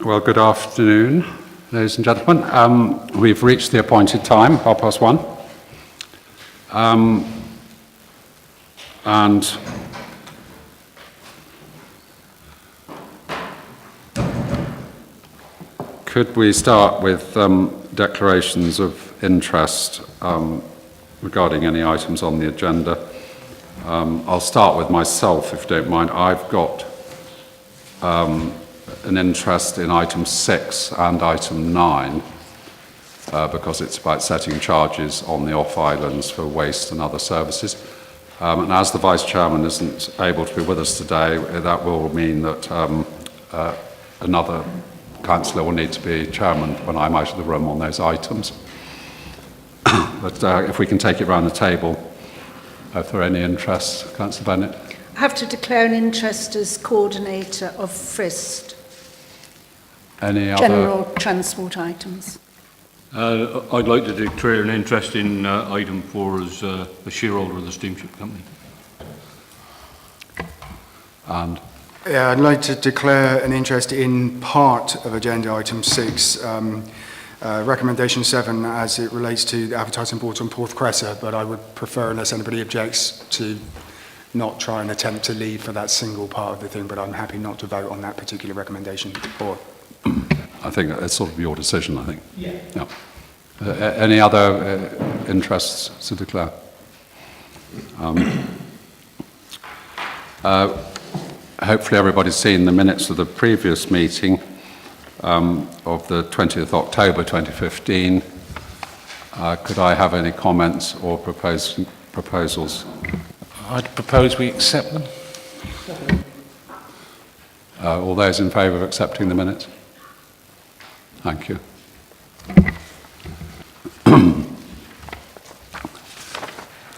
Well, good afternoon, ladies and gentlemen. We've reached the appointed time, 1:30. And could we start with declarations of interest regarding any items on the agenda? I'll start with myself, if you don't mind. I've got an interest in item 6 and item 9 because it's about setting charges on the off-islands for waste and other services. And as the Vice Chairman isn't able to be with us today, that will mean that another councillor will need to be chairman when I'm out of the room on those items. But if we can take it round the table, if there are any interests, Councillor Bennett. I have to declare an interest as coordinator of FRIST. Any other? General transport items. I'd like to declare an interest in item 4 as a shareholder of the steamship company. And? Yeah, I'd like to declare an interest in part of agenda item 6, recommendation 7, as it relates to the advertising board on Porth Cresser, but I would prefer, unless anybody objects, to not try and attempt to leave for that single part of the thing, but I'm happy not to vote on that particular recommendation. Or I think it's sort of your decision, I think. Yeah. Any other interests to declare? Hopefully everybody's seen the minutes of the previous meeting of the 20th October 2015. Could I have any comments or proposals? I'd propose we accept them. All those in favour of accepting the minutes? Thank you.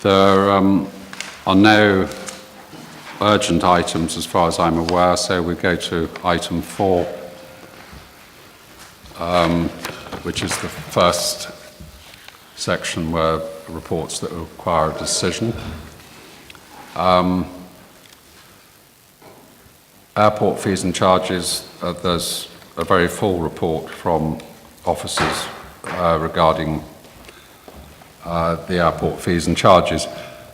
There are no urgent items as far as I'm aware, so we go to item 4, which is the first section where reports that require a decision. Airport fees and charges, there's a very full report from officers regarding the airport fees and charges.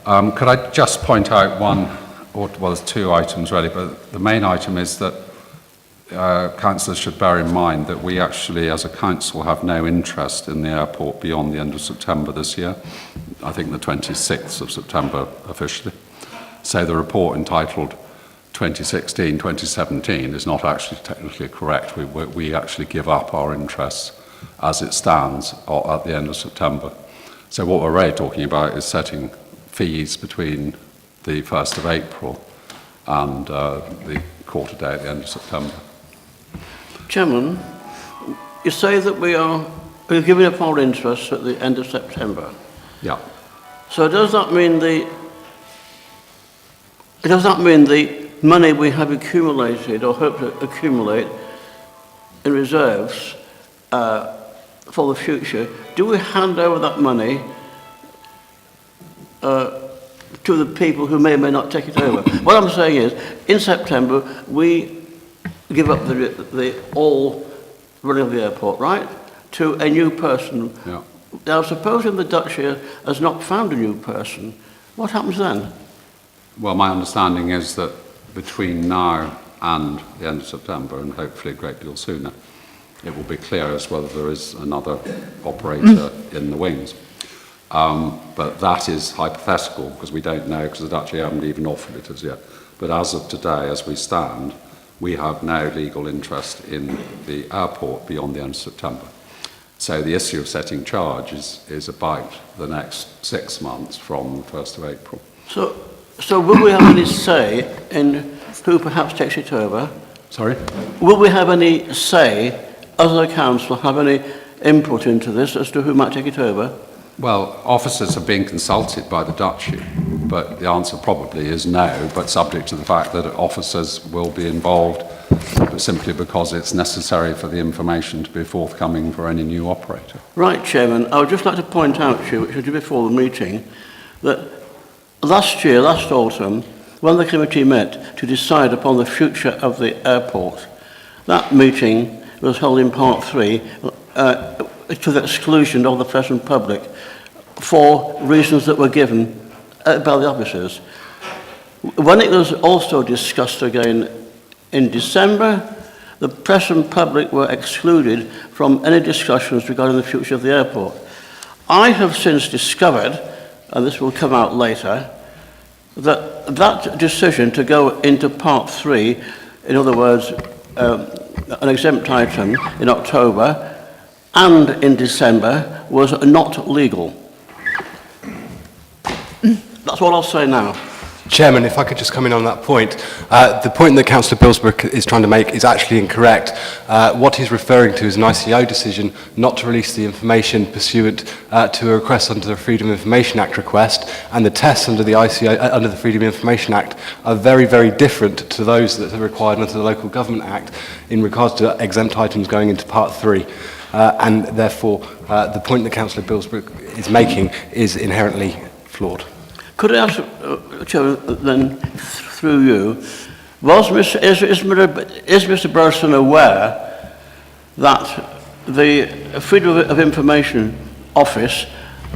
Could I just point out one, or well, there's 2 items really, but the main item is that councillors should bear in mind that we actually, as a council, have no interest in the airport beyond the end of September this year. I think the 26th of September officially. So the report entitled 2016-2017 is not actually technically correct. We actually give up our interests as it stands at the end of September. So what we're really talking about is setting fees between the 1st of April and the quarter day at the end of September. Chairman, you say that we're giving up our interests at the end of September. Yeah. So does that mean the money we have accumulated or hope to accumulate in reserves for the future, do we hand over that money to the people who may or may not take it over? What I'm saying is, in September, we give up the all running of the airport, right, to a new person. Yeah. Now, supposing the Dutch here has not found a new person, what happens then? Well, my understanding is that between now and the end of September, and hopefully a great deal sooner, it will be clear as whether there is another operator in the wings. But that is hypothetical, because we don't know, because the Dutch haven't even offered it as yet. But as of today, as we stand, we have no legal interest in the airport beyond the end of September. So the issue of setting charge is about the next 6 months from the 1st of April. So will we have any say in who perhaps takes it over? Sorry? Will we have any say, as a council, have any input into this as to who might take it over? Well, officers are being consulted by the Dutch, but the answer probably is no, but subject to the fact that officers will be involved simply because it's necessary for the information to be forthcoming for any new operator. Right, Chairman. I would just like to point out to you, which I did before the meeting, that last autumn, when the committee met to decide upon the future of the airport, that meeting was held in Part 3 to the exclusion of the press and public for reasons that were given by the officers. When it was also discussed again in December, the press and public were excluded from any discussions regarding the future of the airport. I have since discovered, and this will come out later, that that decision to go into Part 3, in other words, an exempt item in October and in December, was not legal. That's what I'll say now. Chairman, if I could just come in on that point. The point that Councillor Bilsborough is trying to make is actually incorrect. What he's referring to is an ICO decision not to release the information pursuant to a request under the Freedom of Information Act request, and the tests under the under the Freedom of Information Act are very, very different to those that are required under the Local Government Act in regards to exempt items going into Part 3. And therefore, the point that Councillor Bilsborough is making is inherently flawed. Could I ask, Chairman, then, through you, is Mr. Burson aware that the Freedom of Information Office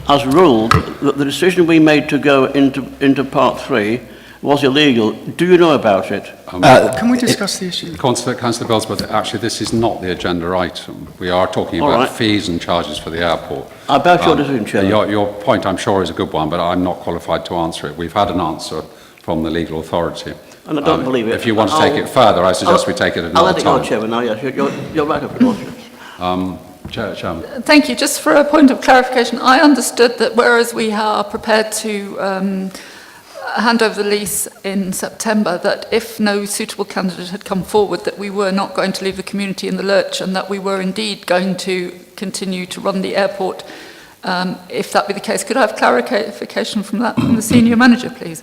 has ruled that the decision we made to go into Part 3 was illegal? Do you know about it? Can we discuss the issue? Councillor Bilsborough, actually this is not the agenda item. We are talking about fees and charges for the airport. About your decision, Chairman. Your point, I'm sure, is a good one, but I'm not qualified to answer it. We've had an answer from the legal authority. And I don't believe it. If you want to take it further, I suggest we take it at I'll another let time. it go, Chairman. Now, yes, you're right, of course. Chairman. Thank you. Just for a point of clarification, I understood that whereas we are prepared to hand over the lease in September, that if no suitable candidate had come forward, that we were not going to leave the community in the lurch, and that we were indeed going to continue to run the airport, if that be the case. Could I have clarification from that from the senior manager, please?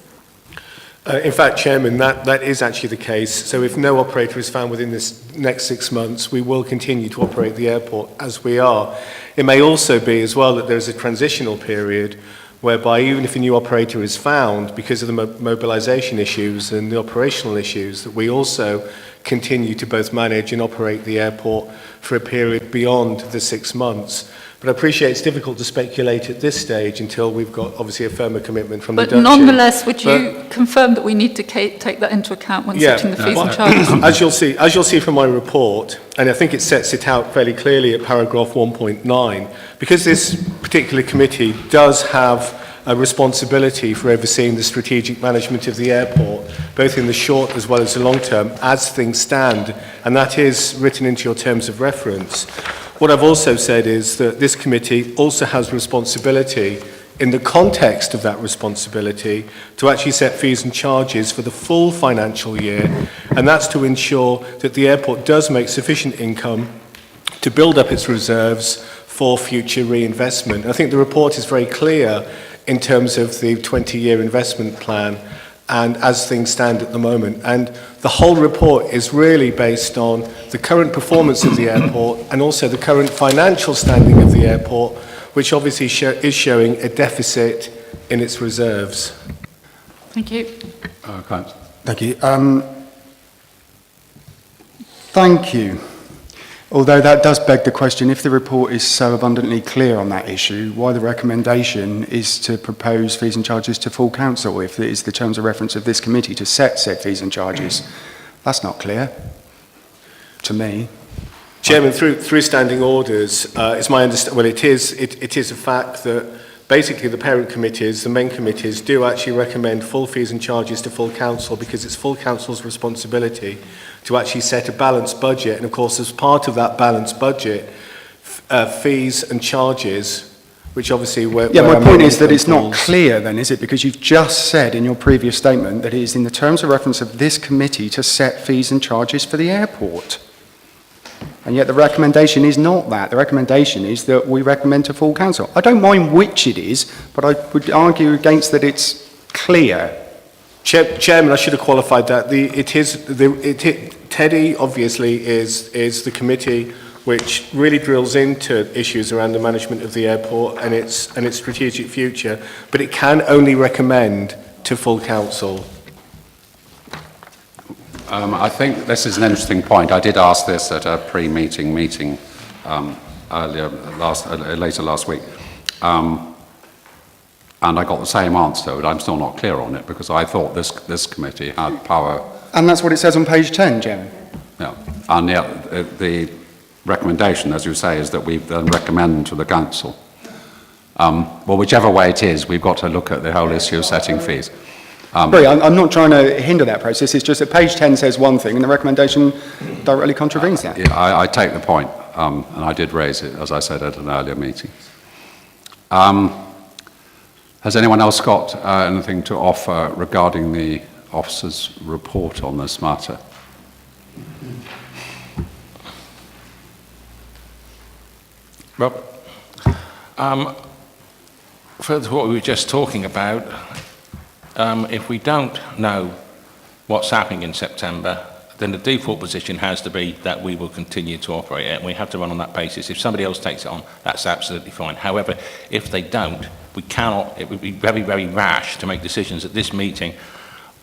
In fact, Chairman, that is actually the case. So if no operator is found within this next 6 months, we will continue to operate the airport as we are. It may also be as well that there is a transitional period whereby even if a new operator is found, because of the mobilisation issues and the operational issues, that we also continue to both manage and operate the airport for a period beyond the 6 months. But I appreciate it's difficult to speculate at this stage until we've got obviously a firmer commitment from the Duchy. But nonetheless, would you confirm that we need to take that into account when setting the fees and charges? As you'll see from my report, and I think it sets it out fairly clearly at paragraph 1.9, because this particular committee does have a responsibility for overseeing the strategic management of the airport, both in the short as well as the long term, as things stand, and that is written into your terms of reference. What I've also said is that this committee also has responsibility in the context of that responsibility to actually set fees and charges for the full financial year, and that's to ensure that the airport does make sufficient income to build up its reserves for future reinvestment. I think the report is very clear in terms of the 20-year investment plan and as things stand at the moment. And the whole report is really based on the current performance of the airport and also the current financial standing of the airport, which obviously is showing a deficit in its reserves. Thank you. Thank you. Thank you. Although that does beg the question, if the report is so abundantly clear on that issue, why the recommendation is to propose fees and charges to full council if it is the terms of reference of this committee to set said fees and charges? That's not clear to me. Chairman, through standing orders, it's my understanding, well, it is a fact that basically the parent committees, the main committees, do actually recommend full fees and charges to full council because it's full council's responsibility to actually set a balanced budget. And of course, as part of that balanced budget, fees and charges, which obviously were... Yeah, my point is that it's not clear then, is it? Because you've just said in your previous statement that it is in the terms of reference of this committee to set fees and charges for the airport. And yet the recommendation is not that. The recommendation is that we recommend to full council. I don't mind which it is, but I would argue against that it's clear. Chairman, I should have qualified that. TEDI obviously is the committee which really drills into issues around the management of the airport and its strategic future, but it can only recommend to full council. I think this is an interesting point. I did ask this at a pre-meeting meeting later last week, and I got the same answer, but I'm still not clear on it because I thought this committee had power. And that's what it says on page 10, Chairman. Yeah, and the recommendation, as you say, is that we then recommend to the council. Well, whichever way it is, we've got to look at the whole issue of setting fees. Sorry, I'm not trying to hinder that process. It's just that page 10 says one thing and the recommendation directly contravenes that. Yeah, I take the point, and I did raise it, as I said, at an earlier meeting. Has anyone else got anything to offer regarding the officer's report on this matter? Robert? Further to what we were just talking about, if we don't know what's happening in September, then the default position has to be that we will continue to operate it, and we have to run on that basis. If somebody else takes it on, that's absolutely fine. However, if they don't, we cannot, it would be very, very rash to make decisions at this meeting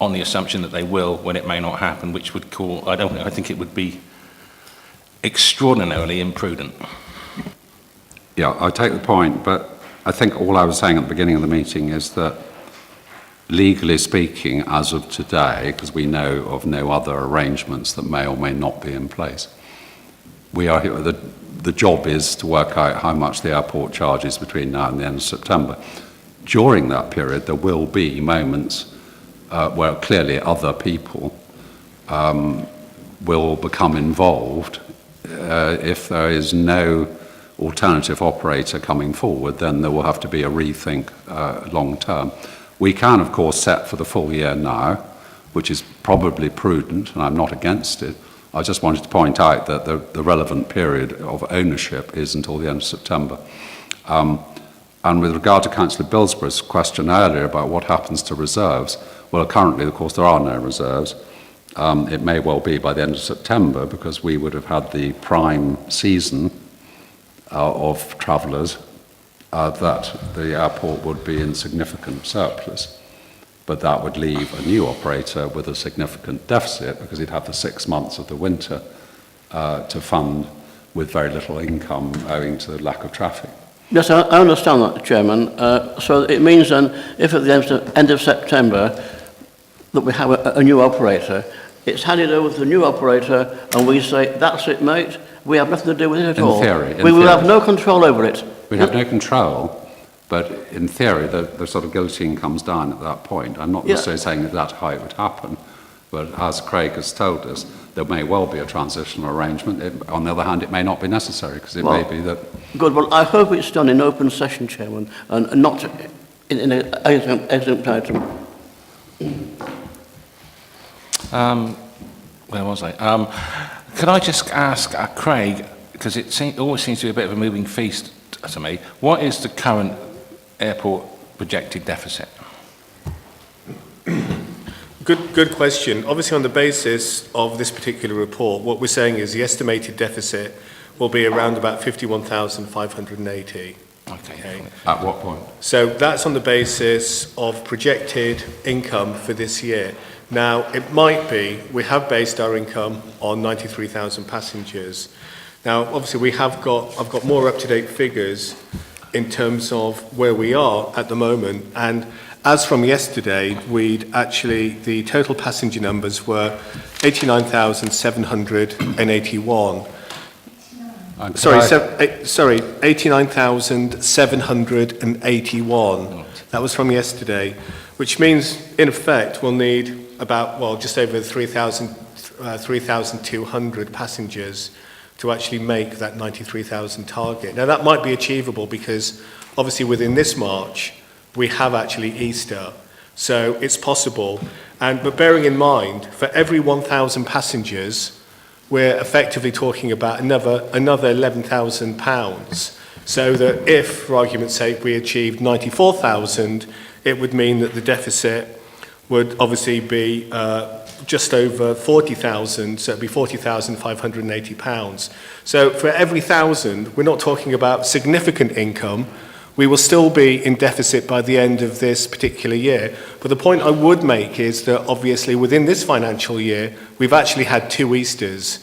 on the assumption that they will when it may not happen, which would call, I think it would be extraordinarily imprudent. Yeah, I take the point, but I think all I was saying at the beginning of the meeting is that legally speaking, as of today, because we know of no other arrangements that may or may not be in place, we are here, the job is to work out how much the airport charges between now and the end of September. During that period, there will be moments where clearly other people will become involved. If there is no alternative operator coming forward, then there will have to be a rethink long term. We can, of course, set for the full year now, which is probably prudent, and I'm not against it. I just wanted to point out that the relevant period of ownership is until the end of September. And with regard to Councillor Bilsborough's question earlier about what happens to reserves, well, currently, of course, there are no reserves. It may well be by the end of September, because we would have had the prime season of travellers, that the airport would be in significant surplus. But that would leave a new operator with a significant deficit, because he'd have the 6 months of the winter to fund with very little income owing to the lack of traffic. Yes, I understand that, Chairman. So it means then, if at the end of September that we have a new operator, it's handed over to the new operator and we say, that's it, mate, we have nothing to do with it at all. We will have no control over it. We have no control, but in theory, the sort of guillotine comes down at that point. I'm not necessarily saying that that's how it would happen, but as Craig has told us, there may well be a transitional arrangement. On the other hand, it may not be necessary, because it may be that... Good, well, I hope it's done in open session, Chairman, and not in an exempt item. Where was I? Could I just ask Craig, because it always seems to be a bit of a moving feast to me, what is the current airport projected deficit? Good question. Obviously, on the basis of this particular report, what we're saying is the estimated deficit will be around about 51,580. Okay. At what point? So that's on the basis of projected income for this year. Now, it might be, we have based our income on 93,000 passengers. Now, obviously, I've got more up-to-date figures in terms of where we are at the moment. And as from yesterday, the total passenger numbers were 89,781. Sorry, 89,781. That was from yesterday, which means, in effect, we'll need about, just over 3,200 passengers to actually make that 93,000 target. Now, that might be achievable because, obviously, within this March, we have actually Easter. So it's possible. But bearing in mind, for every 1,000 passengers, we're effectively talking about another £11,000. So that if, for argument's sake, we achieved 94,000, it would mean that the deficit would obviously be just over 40,000, so it'd be £40,580. So for every 1,000, we're not talking about significant income, we will still be in deficit by the end of this particular year. But the point I would make is that obviously within this financial year, we've actually had 2 Easters.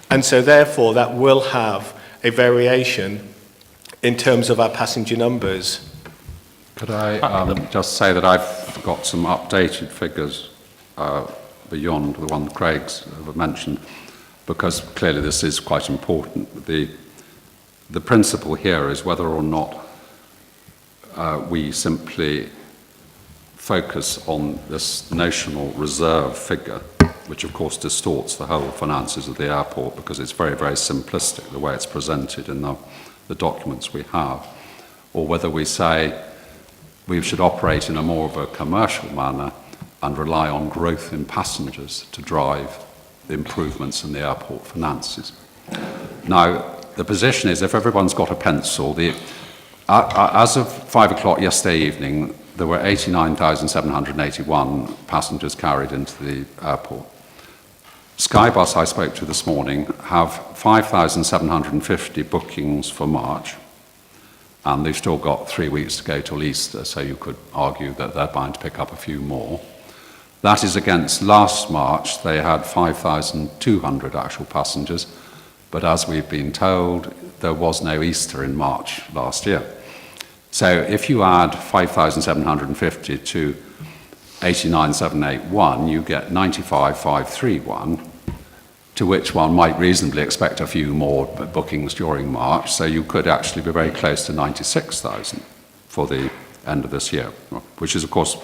And so therefore that will have a variation in terms of our passenger numbers. Could I just say that I've got some updated figures beyond the one Craig's mentioned, because clearly this is quite important. The principle here is whether or not we simply focus on this notional reserve figure, which of course distorts the whole finances of the airport because it's very, very simplistic the way it's presented in the documents we have, or whether we say we should operate in a more of a commercial manner and rely on growth in passengers to drive the improvements in the airport finances. Now, the position is, if everyone's got a pencil, as of 5 o'clock yesterday evening, there were 89,781 passengers carried into the airport. Skybus, I spoke to this morning, have 5,750 bookings for March, and they've still got 3 weeks to go till Easter, so you could argue that they're bound to pick up a few more. That is against last March, they had 5,200 actual passengers, but as we've been told, there was no Easter in March last year. So if you add 5,750 to 89,781, you get 95,531, to which one might reasonably expect a few more bookings during March, so you could actually be very close to 96,000 for the end of this year, which is, of course,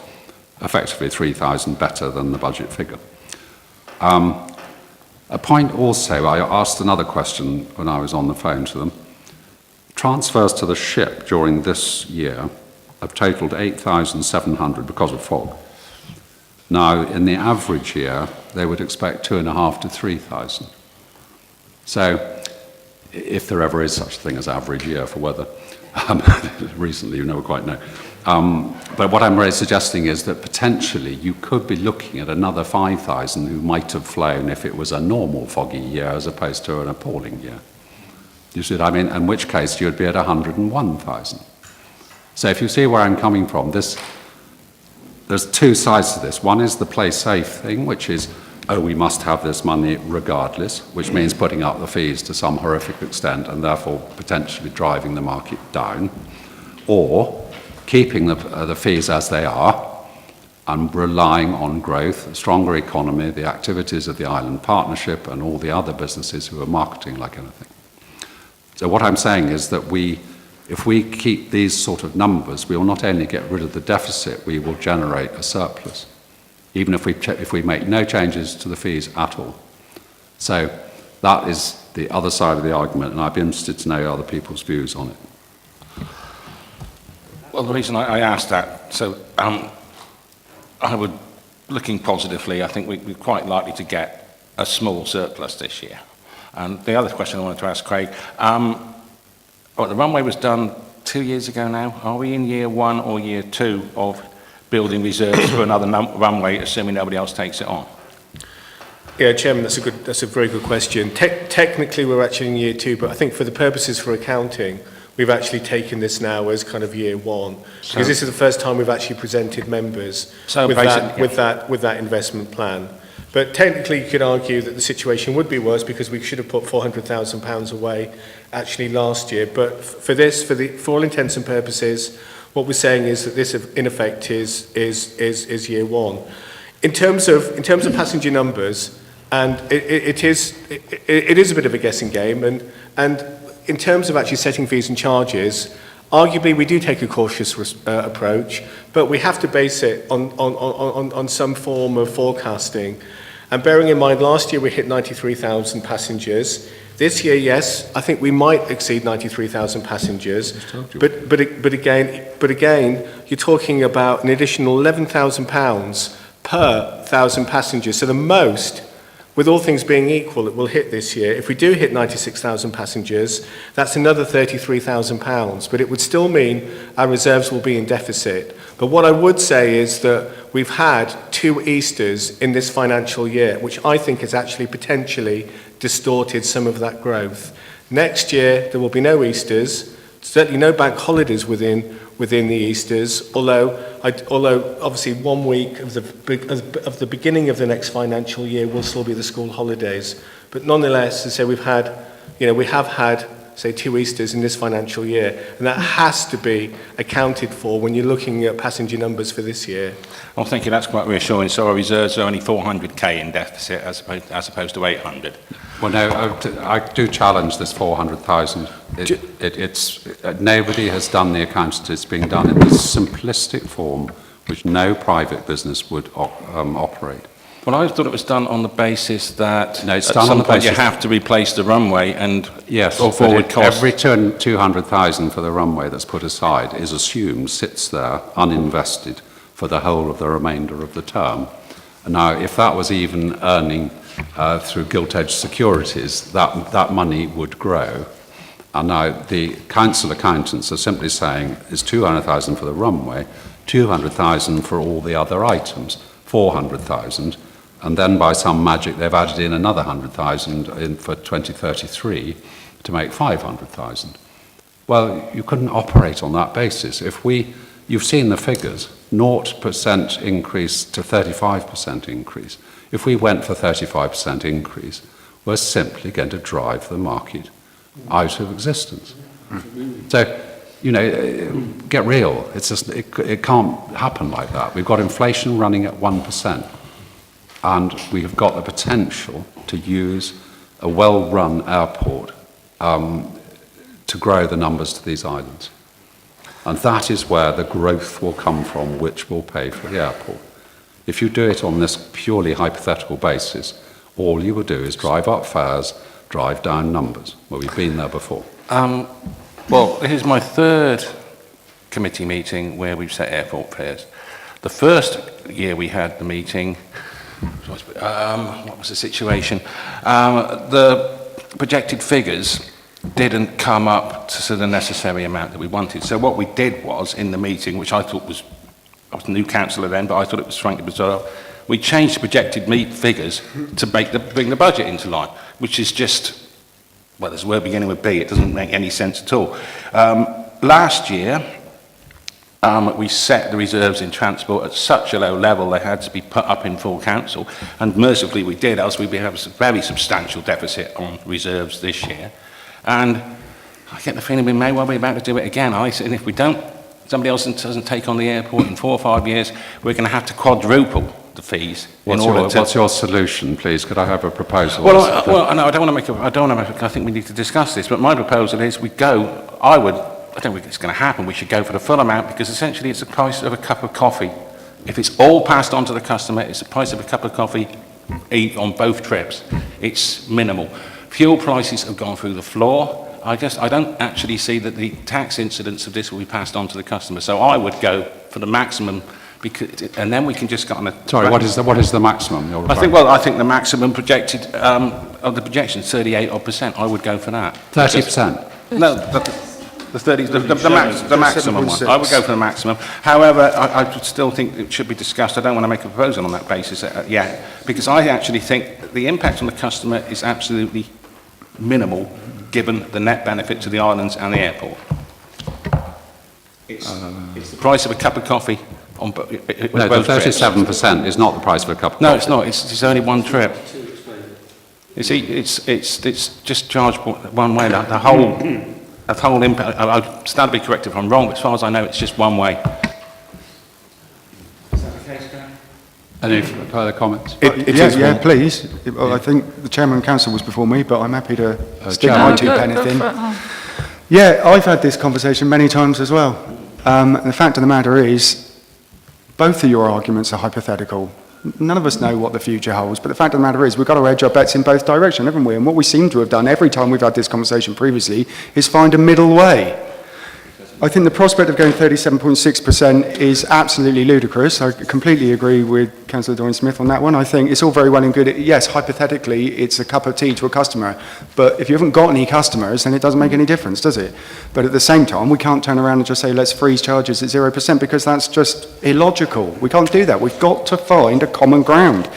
effectively 3,000 better than the budget figure. A point also, I asked another question when I was on the phone to them. Transfers to the ship during this year have totaled 8,700 because of fog. Now, in the average year, they would expect 2,500 to 3,000. So, if there ever is such a thing as average year for weather, recently you never quite know. But what I'm really suggesting is that potentially you could be looking at another 5,000 who might have flown if it was a normal foggy year as opposed to an appalling year. You see what I mean? In which case you'd be at 101,000. So if you see where I'm coming from, there's 2 sides to this. One is the play safe thing, which is, oh, we must have this money regardless, which means putting up the fees to some horrific extent and therefore potentially driving the market down, or keeping the fees as they are and relying on growth, a stronger economy, the activities of the Island Partnership and all the other businesses who are marketing like anything. So what I'm saying is that if we keep these sort of numbers, we will not only get rid of the deficit, we will generate a surplus, even if we make no changes to the fees at all. So that is the other side of the argument, and I'd be interested to know other people's views on it. Well, the reason I asked that, so I would, looking positively, I think we're quite likely to get a small surplus this year. And the other question I wanted to ask Craig, the runway was done 2 years ago now. Are we in year 1 or year 2 of building reserves for another runway, assuming nobody else takes it on? Yeah, Chairman, that's a very good question. Technically, we're actually in year 2, but I think for the purposes for accounting, we've actually taken this now as kind of year 1, because this is the first time we've actually presented members with that investment plan. But technically, you could argue that the situation would be worse because we should have put £400,000 away actually last year. But for all intents and purposes, what we're saying is that this, in effect, is year 1. In terms of passenger numbers, and it is a bit of a guessing game, and in terms of actually setting fees and charges, arguably we do take a cautious approach, but we have to base it on some form of forecasting. And bearing in mind, last year we hit 93,000 passengers. This year, yes, I think we might exceed 93,000 passengers. But again, you're talking about an additional £11,000 per 1,000 passengers. So the most, with all things being equal, it will hit this year. If we do hit 96,000 passengers, that's another £33,000, but it would still mean our reserves will be in deficit. But what I would say is that we've had 2 Easters in this financial year, which I think has actually potentially distorted some of that growth. Next year, there will be no Easters, certainly no bank holidays within the Easters, although obviously 1 week of the beginning of the next financial year will still be the school holidays. But nonetheless, as I say, we have had, say, 2 Easters in this financial year, and that has to be accounted for when you're looking at passenger numbers for this year. I'm thinking that's quite reassuring. So our reserves are only 400k in deficit as opposed to 800. Well, no, I do challenge this 400,000. Nobody has done the accounting. It's being done in this simplistic form, which no private business would operate. Well, I thought it was done on the basis that No, it's at done some on the point you basis- have to replace the runway and Yes, or but forward costs. every 200,000 for the runway that's put aside is assumed sits there uninvested for the whole of the remainder of the term. Now, if that was even earning through gilt-edged securities, that money would grow. And now the council accountants are simply saying it's 200,000 for the runway, 200,000 for all the other items, 400,000, and then by some magic they've added in another 100,000 in for 2033 to make 500,000. Well, you couldn't operate on that basis. You've seen the figures, 0% increase to 35% increase. If we went for 35% increase, we're simply going to drive the market out of existence. So, get real. It's just, it can't happen like that. We've got inflation running at 1%, and we've got the potential to use a well-run airport to grow the numbers to these islands. And that is where the growth will come from, which will pay for the airport. If you do it on this purely hypothetical basis, all you will do is drive up fares, drive down numbers. Well, we've been there before. Well, here's my third committee meeting where we've set airport fares. The first year we had the meeting, what was the situation? The projected figures didn't come up to the necessary amount that we wanted. So what we did was, in the meeting, which I thought was, I was a new councillor then, but I thought it was frankly bizarre, we changed the projected figures to bring the budget into line, which is just, well, there's a word beginning with B, it doesn't make any sense at all. Last year, we set the reserves in transport at such a low level they had to be put up in full council, and mercifully we did, else we'd have a very substantial deficit on reserves this year. And I get the feeling we may well be about to do it again. And if we don't, somebody else doesn't take on the airport in 4 or 5 years, we're going to have to quadruple the fees. What's your solution, please? Could I have a proposal? Well, no, I don't want to make I think we need to discuss this, but my proposal is I don't think it's going to happen, we should go for the full amount, because essentially it's the price of a cup of coffee. If it's all passed on to the customer, it's the price of a cup of coffee on both trips. It's minimal. Fuel prices have gone through the floor. I don't actually see that the tax incidence of this will be passed on to the customer. So I would go for the maximum, and then we can just get on a... Sorry, what is the maximum you're referring I think the maximum projected of the projection, 38%. I would go for that. 30%? No, the maximum one. I would go for the maximum. However, I still think it should be discussed. I don't want to make a proposal on that basis yet, because I actually think the impact on the customer is absolutely minimal, given the net benefit to the islands and the airport. It's the price of a cup of coffee on both trips. No, the 37% is not the price of a cup of coffee. No, it's not. It's only one trip. It's just charged one way. The whole impact. I'll stand to be corrected if I'm wrong, but as far as I know, it's just one way. Is that the case, Gary? Any further comments? Yeah, please. I think the chairman and council was before me, but I'm happy to stick my two pennies in. Yeah, I've had this conversation many times as well. The fact of the matter is, both of your arguments are hypothetical. None of us know what the future holds, but the fact of the matter is we've got to hedge our bets in both directions, haven't we? And what we seem to have done every time we've had this conversation previously is find a middle way. I think the prospect of going 37.6% is absolutely ludicrous. I completely agree with Councillor Doyne-Smith on that one. I think it's all very well and good. Yes, hypothetically, it's a cup of tea to a customer. But if you haven't got any customers, then it doesn't make any difference, does it? But at the same time, we can't turn around and just say, let's freeze charges at 0%, because that's just illogical. We can't do that. We've got to find a common ground.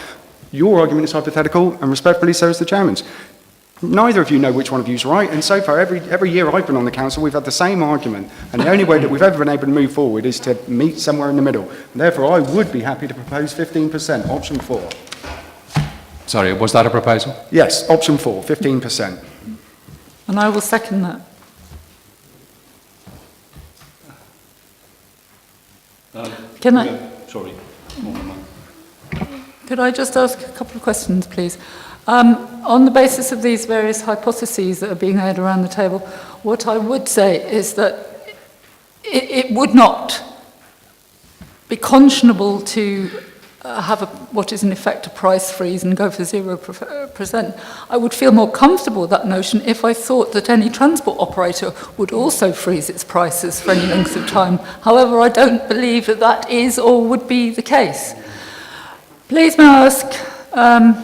Your argument is hypothetical, and respectfully, so is the chairman's. Neither of you know which one of you is right, and so far, every year I've been on the council, we've had the same argument, and the only way that we've ever been able to move forward is to meet somewhere in the middle. And therefore, I would be happy to propose 15%, option 4. Sorry, was that a proposal? Yes, option 4, 15%. And I will second that. Can I? Sorry. Could I just ask a couple of questions, please? On the basis of these various hypotheses that are being aired around the table, what I would say is that it would not be conscionable to have what is in effect a price freeze and go for 0%. I would feel more comfortable with that notion if I thought that any transport operator would also freeze its prices for any length of time. However, I don't believe that that is or would be the case. Please may I ask,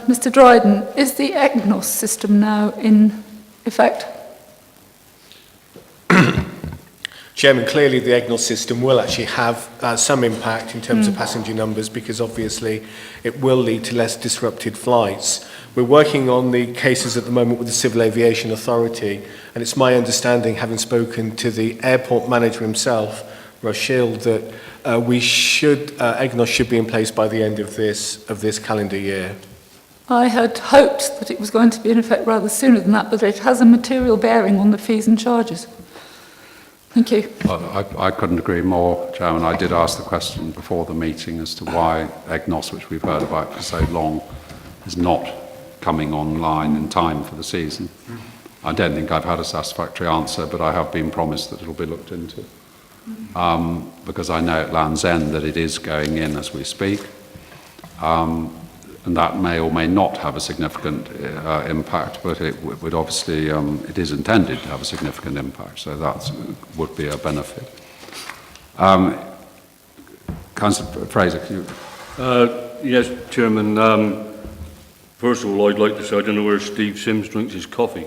Mr. Dryden, is the EGNOS system now in effect? Chairman, clearly the EGNOS system will actually have some impact in terms of passenger numbers, because obviously it will lead to less disrupted flights. We're working on the cases at the moment with the Civil Aviation Authority, and it's my understanding, having spoken to the airport manager himself, Rochelle, that EGNOS should be in place by the end of this calendar year. I had hoped that it was going to be in effect rather sooner than that, but it has a material bearing on the fees and charges. Thank you. Well, I couldn't agree more, Chairman. I did ask the question before the meeting as to why EGNOS, which we've heard about for so long, is not coming online in time for the season. I don't think I've had a satisfactory answer, but I have been promised that it'll be looked into. Because I know at Land's End that it is going in as we speak. And that may or may not have a significant impact, but it would obviously, it is intended to have a significant impact, so that would be a benefit. Councillor Fraser, can you... Yes, Chairman. First of all, I'd like to say I don't know where Steve Sims drinks his coffee.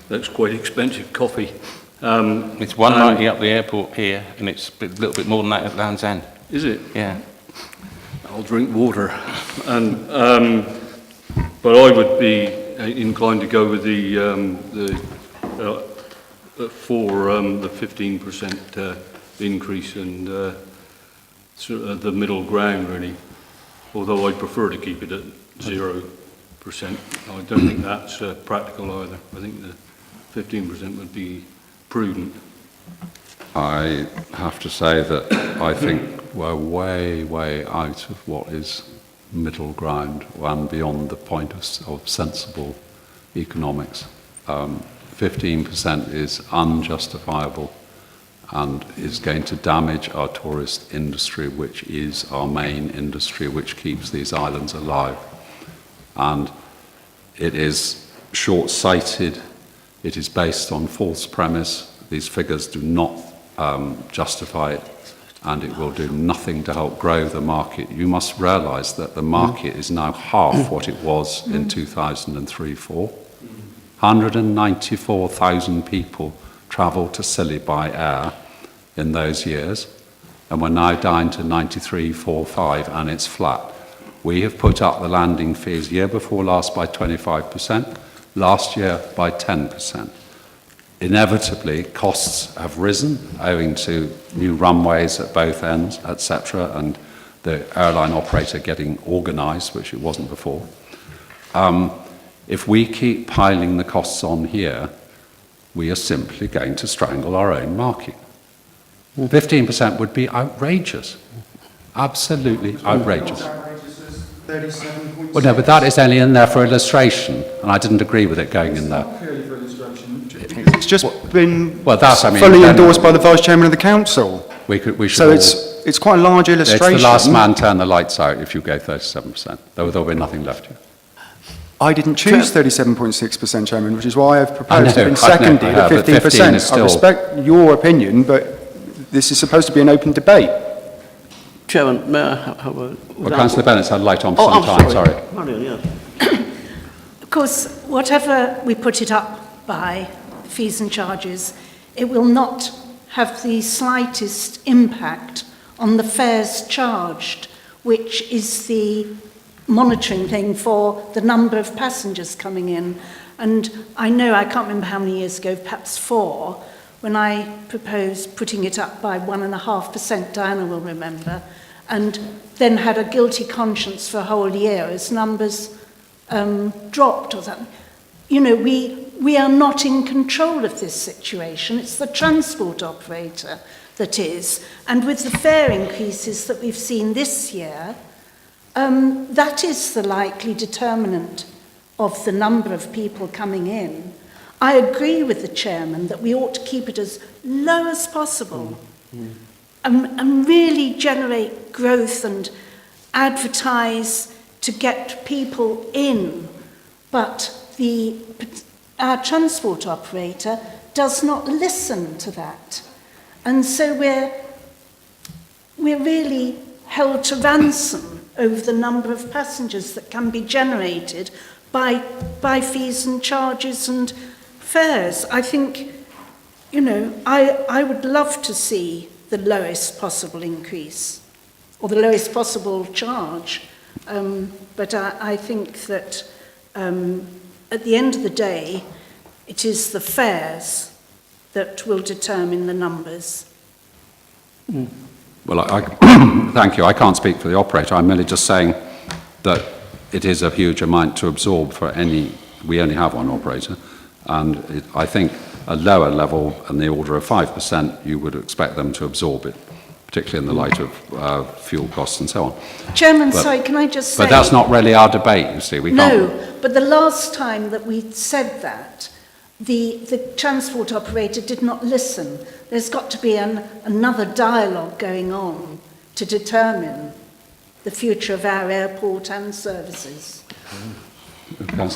That's quite expensive coffee. It's 190 up the airport here, and it's a little bit more than that at Land's End. Is it? Yeah. I'll drink water. And, but I would be inclined to go with the 15% increase and sort of the middle ground, really. Although I prefer to keep it at 0%. I don't think that's practical either. I think the 15% would be prudent. I have to say that I think we're way, way out of what is middle ground and beyond the point of sensible economics. 15% is unjustifiable and is going to damage our tourist industry, which is our main industry, which keeps these islands alive. And it is short-sighted, it is based on false premise. These figures do not justify it, and it will do nothing to help grow the market. You must realise that the market is now half what it was in 2003-04. 194,000 people travelled to Scilly by air in those years, and we're now down to 93,450, and it's flat. We have put up the landing fees year before last by 25%, last year by 10%. Inevitably, costs have risen owing to new runways at both ends, etc., and the airline operator getting organised, which it wasn't before. If we keep piling the costs on here, we are simply going to strangle our own market. 15% would be outrageous. Absolutely outrageous. Well, no, but that is only in there for illustration, and I didn't agree with it going in there. It's just been fully endorsed by the Vice Chairman of the Council. We should so it's quite a large illustration. It's the last man turn the lights out if you go 37%. There'll be nothing left here. I didn't choose 37.6%, Chairman, which is why I've proposed it and seconded at 15%. I respect your opinion, but this is supposed to be an open debate. Chairman, may I have a... Well, Councillor Bennett's had light on for some time, sorry. Marion, yes. Of course, whatever we put it up by, fees and charges, it will not have the slightest impact on the fares charged, which is the monitoring thing for the number of passengers coming in. And I know, I can't remember how many years ago, perhaps 4, when I proposed putting it up by 1.5%, Diana will remember, and then had a guilty conscience for a whole year as numbers dropped or something. You know, we are not in control of this situation. It's the transport operator that is. And with the fare increases that we've seen this year, that is the likely determinant of the number of people coming in. I agree with the chairman that we ought to keep it as low as possible and really generate growth and advertise to get people in. But our transport operator does not listen to that. And so we're really held to ransom over the number of passengers that can be generated by fees and charges and fares. I think, you know, I would love to see the lowest possible increase or the lowest possible charge. But I think that at the end of the day, it is the fares that will determine the numbers. Well, thank you. I can't speak for the operator. I'm merely just saying that it is a huge amount to absorb for any. We only have one operator, and I think a lower level in the order of 5%, you would expect them to absorb it, particularly in the light of fuel costs and so on. Chairman, sorry, can I just say... But that's not really our debate, you see. We can't... No, but the last time that we said that, the transport operator did not listen. There's got to be another dialogue going on to determine the future of our airport and services.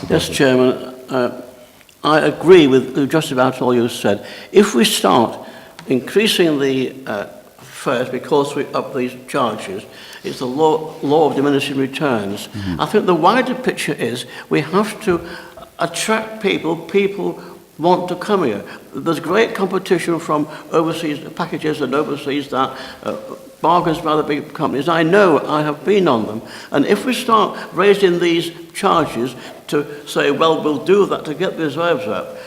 Yes, Chairman, I agree with just about all you said. If we start increasing the fares because we up these charges, it's the law of diminishing returns. I think the wider picture is we have to attract people. People want to come here. There's great competition from overseas packages and overseas that bargains by the big companies. I know, I have been on them. And if we start raising these charges to say, well, we'll do that to get the reserves up,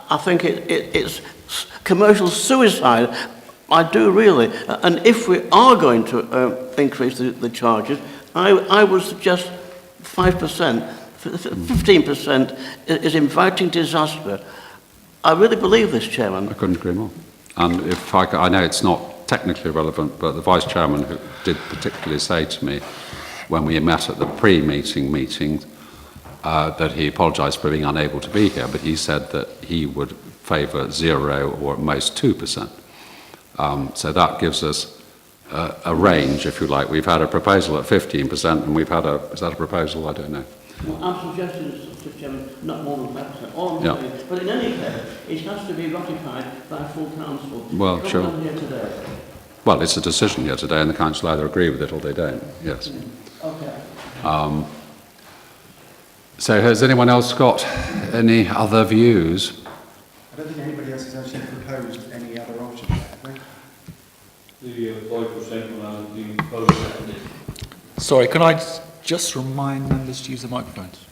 I think it's commercial suicide. I do really. And if we are going to increase the charges, I would suggest 5%. 15% is inviting disaster. I really believe this, Chairman. I couldn't agree more. And if I know it's not technically relevant, but the Vice Chairman who did particularly say to me when we met at the pre-meeting that he apologised for being unable to be here, but he said that he would favour 0 or at most 2%. So that gives us a range, if you like. We've had a proposal at 15%, and we've had is that a proposal? I don't know. Well, I'm suggesting, Mr. Chairman, not more than 5%. All I'm saying, but in any case, it has to be ratified by full council. Well, sure. Here today. Well, it's a decision here today, and the council either agree with it or they don't. Yes. Okay. So has anyone else got any other views? I don't think anybody else has actually proposed any other option, have they? The 5% on the proposed. Sorry, can I just remind members to use the microphones?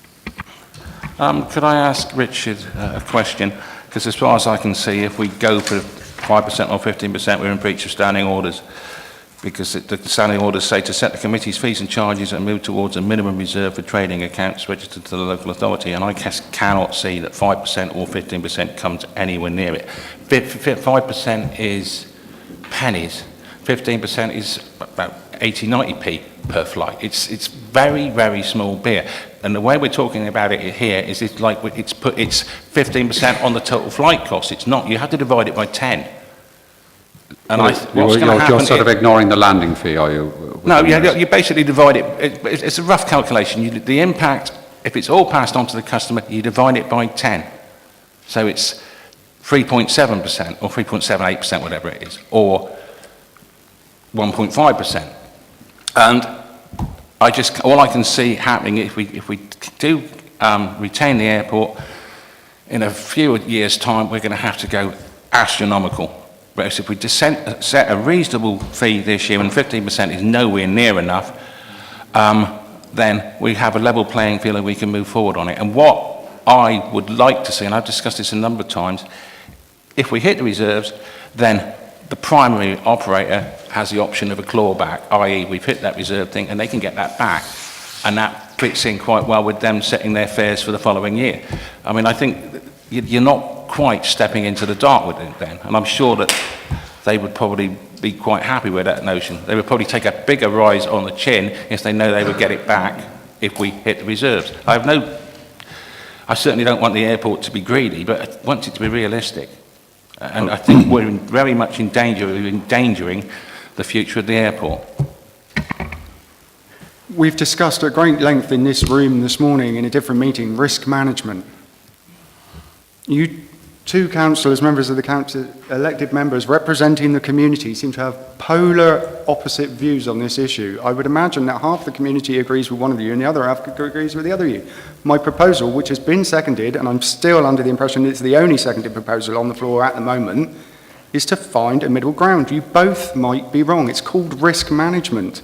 Could I ask Richard a question? Because as far as I can see, if we go for 5% or 15%, we're in breach of standing orders. Because the standing orders say to set the committee's fees and charges and move towards a minimum reserve for trading accounts registered to the local authority. And I cannot see that 5% or 15% comes anywhere near it. 5% is pennies. 15% is about 80, 90p per flight. It's very, very small beer. And the way we're talking about it here is it's like it's 15% on the total flight cost. It's not. You have to divide it by 10. And you're sort of ignoring the landing fee, are you? No, you basically divide it. It's a rough calculation. The impact, if it's all passed on to the customer, you divide it by 10. So it's 3.7% or 3.78%, whatever it is, or 1.5%. And all I can see happening if we do retain the airport, in a few years' time, we're going to have to go astronomical. Whereas if we set a reasonable fee this year, and 15% is nowhere near enough, then we have a level playing field and we can move forward on it. And what I would like to see, and I've discussed this a number of times, if we hit the reserves, then the primary operator has the option of a clawback, i.e. we've hit that reserve thing and they can get that back. And that fits in quite well with them setting their fares for the following year. I mean, I think you're not quite stepping into the dark with it then. And I'm sure that they would probably be quite happy with that notion. They would probably take a bigger rise on the chin if they know they would get it back if we hit the reserves. I certainly don't want the airport to be greedy, but I want it to be realistic. And I think we're very much in danger of endangering the future of the airport. We've discussed at great length in this room this morning in a different meeting, risk management. You two councillors, members of the council, elected members representing the community, seem to have polar opposite views on this issue. I would imagine that half the community agrees with one of you and the other half agrees with the other of you. My proposal, which has been seconded, and I'm still under the impression it's the only seconded proposal on the floor at the moment, is to find a middle ground. You both might be wrong. It's called risk management.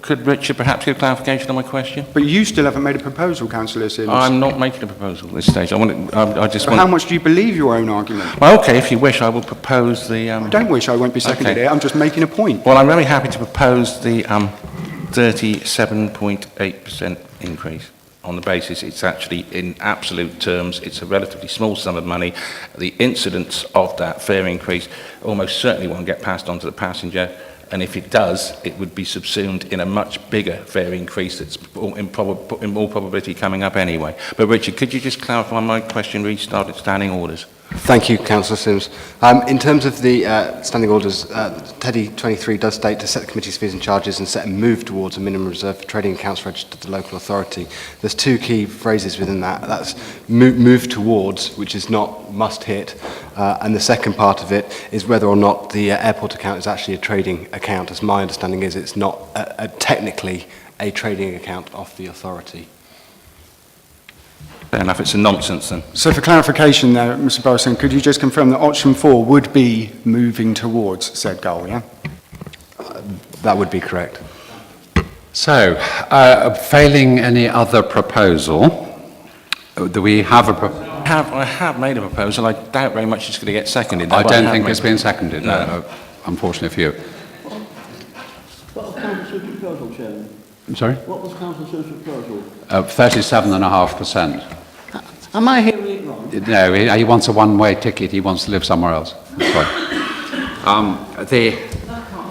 Could Richard perhaps give clarification on my question? But you still haven't made a proposal, Councillor Sims. I'm not making a proposal at this stage. How much do you believe your own argument? Well, okay, if you wish, I will propose the... I don't wish, I won't be seconded okay. here. I'm just making a point. Well, I'm very happy to propose the 37.8% increase on the basis it's actually, in absolute terms, it's a relatively small sum of money. The incidence of that fare increase almost certainly won't get passed on to the passenger. And if it does, it would be subsumed in a much bigger fare increase that's in all probability coming up anyway. But Richard, could you just clarify my question, restarted standing orders? Thank you, Councillor Sims. In terms of the standing orders, Teddy 23 does state to set the committee's fees and charges and set and move towards a minimum reserve for trading accounts registered to the local authority. There's two key phrases within that. That's move towards, which is not must hit, and the second part of it is whether or not the airport account is actually a trading account. As my understanding is, it's not technically a trading account of the authority. Fair enough, it's a nonsense then. So for clarification there, Mr. Burson, could you just confirm that option 4 would be moving towards said goal, yeah? That would be correct. So, failing any other proposal, do we have a proposal? I have made a proposal. I doubt very much it's going to get seconded. I don't think it's been seconded, no. Unfortunately for you. What was Councillor Sue's proposal, Chairman? I'm sorry? What was Councillor Sue's proposal? 37.5%. Am I hearing it wrong? No, he wants a one-way ticket. He wants to live somewhere else. That's right.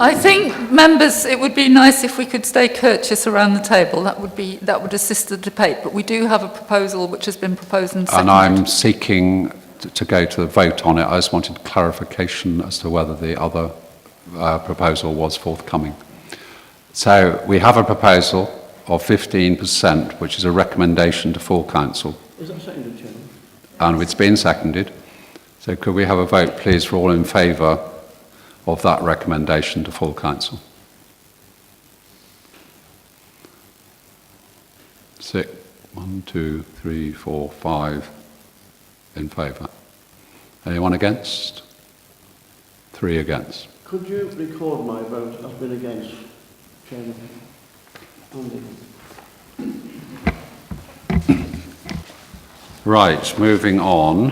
I think, members, it would be nice if we could stay courteous around the table. That would assist the debate. But we do have a proposal which has been proposed and seconded. And I'm seeking to go to the vote on it. I just wanted clarification as to whether the other proposal was forthcoming. So we have a proposal of 15%, which is a recommendation to full council. Is that seconded, Chairman? And it's been seconded. So could we have a vote, please, for all in favour of that recommendation to full council? 6, 1, 2, 3, 4, 5 in favour. Anyone against? 3 against. Could you record my vote as been against, Chairman? Andy. Right, moving on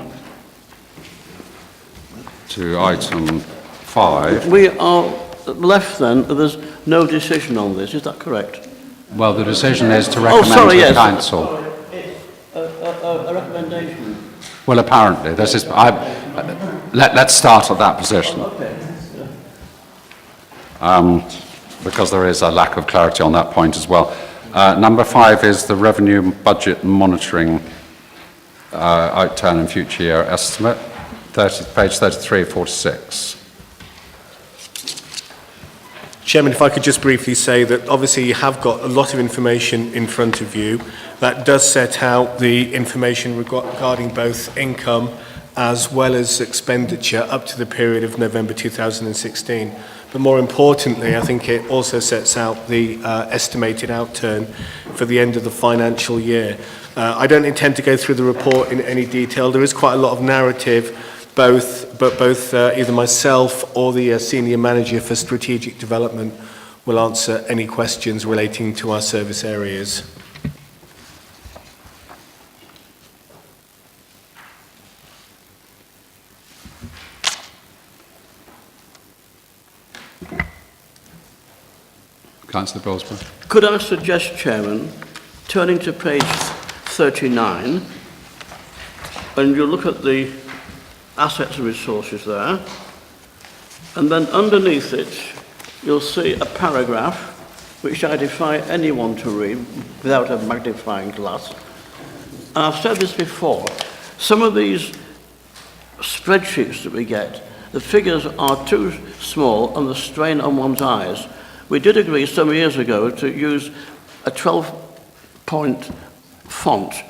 to item 5. We are left then, there's no decision on this, is that correct? Well, the decision is to recommend to the council. It's a recommendation. Well, apparently, this is. Let's start at that position. Because there is a lack of clarity on that point as well. Number 5 is the revenue budget monitoring outturn in future year estimate, page 33, 46. Chairman, if I could just briefly say that obviously you have got a lot of information in front of you that does set out the information regarding both income as well as expenditure up to the period of November 2016. But more importantly, I think it also sets out the estimated outturn for the end of the financial year. I don't intend to go through the report in any detail. There is quite a lot of narrative, both either myself or the Senior Manager for Strategic Development will answer any questions relating to our service areas. Councillor Bilsborough. Could I suggest, Chairman, turning to page 39, and you look at the assets and resources there, and then underneath it, you'll see a paragraph which I defy anyone to read without a magnifying glass. And I've said this before, some of these spreadsheets that we get, the figures are too small and the strain on one's eyes. We did agree some years ago to use a 12-point font.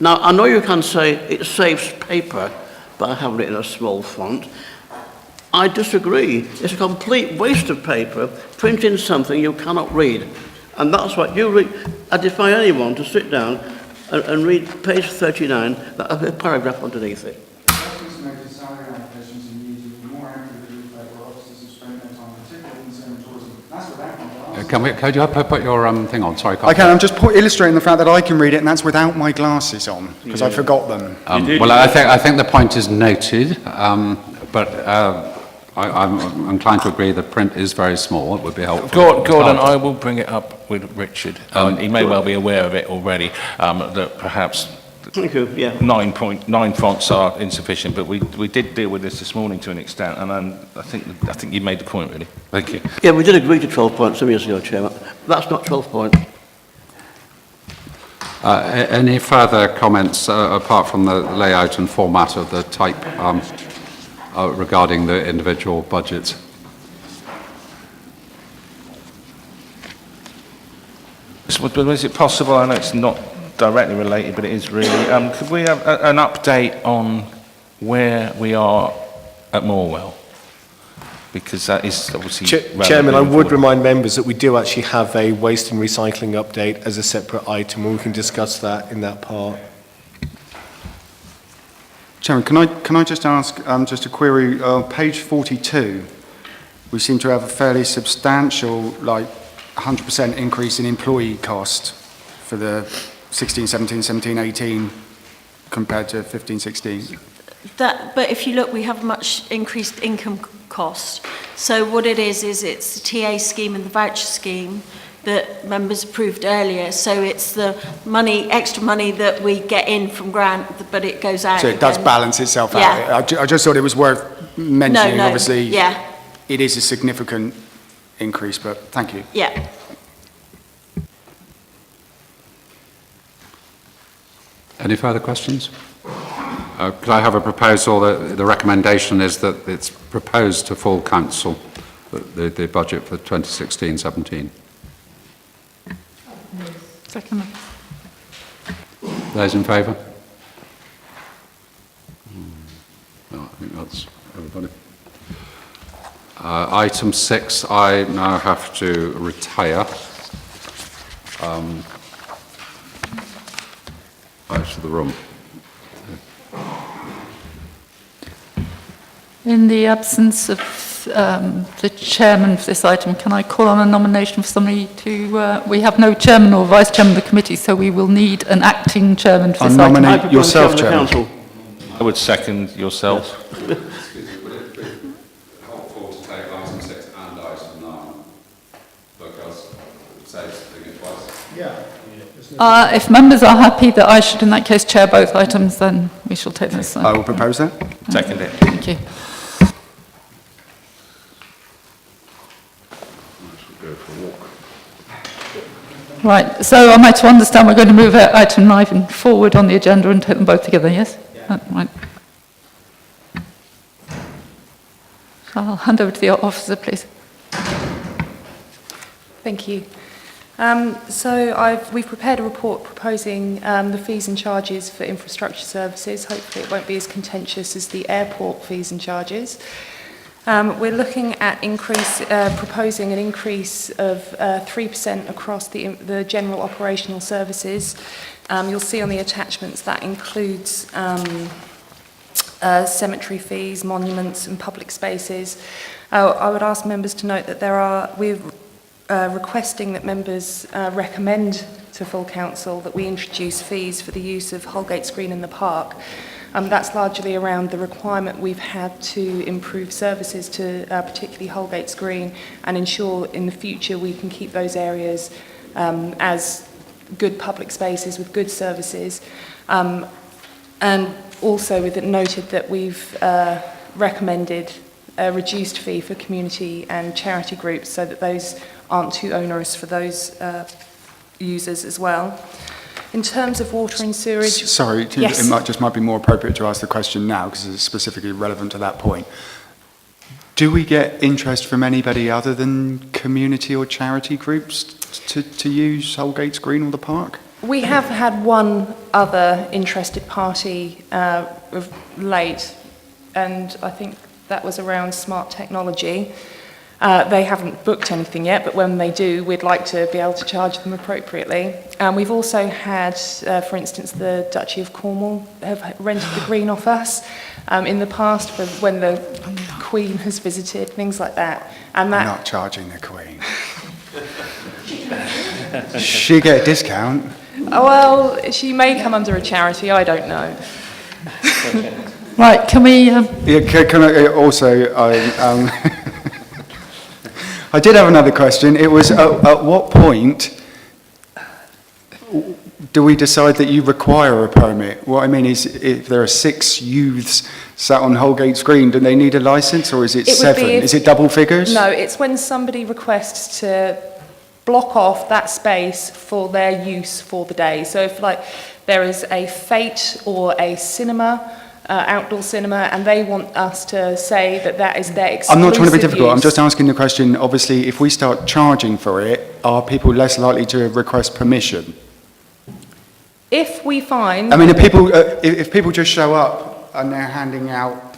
Now, I know you can say it saves paper by having it in a small font. I disagree. It's a complete waste of paper printing something you cannot read. And that's what you read. I defy anyone to sit down and read page 39, a paragraph underneath it. Could you put your thing on? Sorry, I can. I'm just illustrating the fact that I can read it, and that's without my glasses on, because I forgot them. Well, I think the point is noted, but I'm inclined to agree the print is very small. It would be helpful. Gordon, I will bring it up with Richard. He may well be aware of it already, that perhaps Thank you, yeah. 9 fonts are insufficient, but we did deal with this morning to an extent, and I think you made the point, really. Thank you. Yeah, we did agree to 12 points some years ago, Chairman. That's not 12 points. Any further comments apart from the layout and format of the type regarding the individual budgets? Was it possible, I know it's not directly related, but it is really, could we have an update on where we are at Morwell? Because that is obviously... Chairman, I would remind members that we do actually have a waste and recycling update as a separate item, and we can discuss that in that part. Chairman, can I just ask, just a query, page 42, we seem to have a fairly substantial, like 100% increase in employee cost for the 16-17, 17-18 compared to 15-16. But if you look, we have much increased income cost. So what it is it's the TA scheme and the voucher scheme that members approved earlier. So it's the money, extra money that we get in from grant, but it goes out. So it does balance itself Yeah. out. I just thought it was worth mentioning. No, Obviously, yeah. it is a significant increase, but thank you. Yeah. Any further questions? Could I have a proposal? The recommendation is that it's proposed to full council, the budget for 2016-17. Second. Those in favour? No, I think that's everybody. Item 6, I now have to retire. Out of the room. In the absence of the chairman for this item, can I call on a nomination for somebody to... we have no chairman or vice chairman of the committee, so we will need an acting chairman for this item. Nominate yourself, Chairman. I would second yourself. Would it be helpful to take item 6 and item 9? Because it saves doing it twice. Yeah. If members are happy that I should in that case chair both items, then we shall take this. I will propose that. Second it. Thank you. Right, so am I to understand we're going to move item 9 forward on the agenda and take them both together, yes? Yeah. Right. So I'll hand over to the officer, please. Thank you. We've prepared a report proposing the fees and charges for infrastructure services. Hopefully it won't be as contentious as the airport fees and charges. We're looking at proposing an increase of 3% across the general operational services. You'll see on the attachments that includes cemetery fees, monuments and public spaces. I would ask members to note that we're requesting that members recommend to full council that we introduce fees for the use of Holgate Screen in the park. That's largely around the requirement we've had to improve services to particularly Holgates Green and ensure in the future we can keep those areas as good public spaces with good services. And also with it noted that we've recommended a reduced fee for community and charity groups so that those aren't too onerous for those users as well. In terms of water and sewerage... Sorry, yes. It might be more appropriate to ask the question now because it's specifically relevant to that point. Do we get interest from anybody other than community or charity groups to use Holgates Green or the park? We have had one other interested party of late, and I think that was around smart technology. They haven't booked anything yet, but when they do, we'd like to be able to charge them appropriately. We've also had, for instance, the Duchy of Cornwall have rented the green off us in the past for when the Queen has visited, things like that. And that... I'm not charging the Queen. She get a discount. Oh, well, she may come under a charity, I don't know. Right, can we... Yeah, can I also... I did have another question. It was, at what point do we decide that you require a permit? What I mean is, if there are 6 youths sat on Holgates Green, do they need a licence, or is it 7? Is it double figures? No, it's when somebody requests to block off that space for their use for the day. So if, like, there is a fete or a cinema, outdoor cinema, and they want us to say that that is their exclusive I'm not trying to be difficult. use. I'm just asking the question. Obviously, if we start charging for it, are people less likely to request permission? If we find... I mean, if people just show up and they're handing out,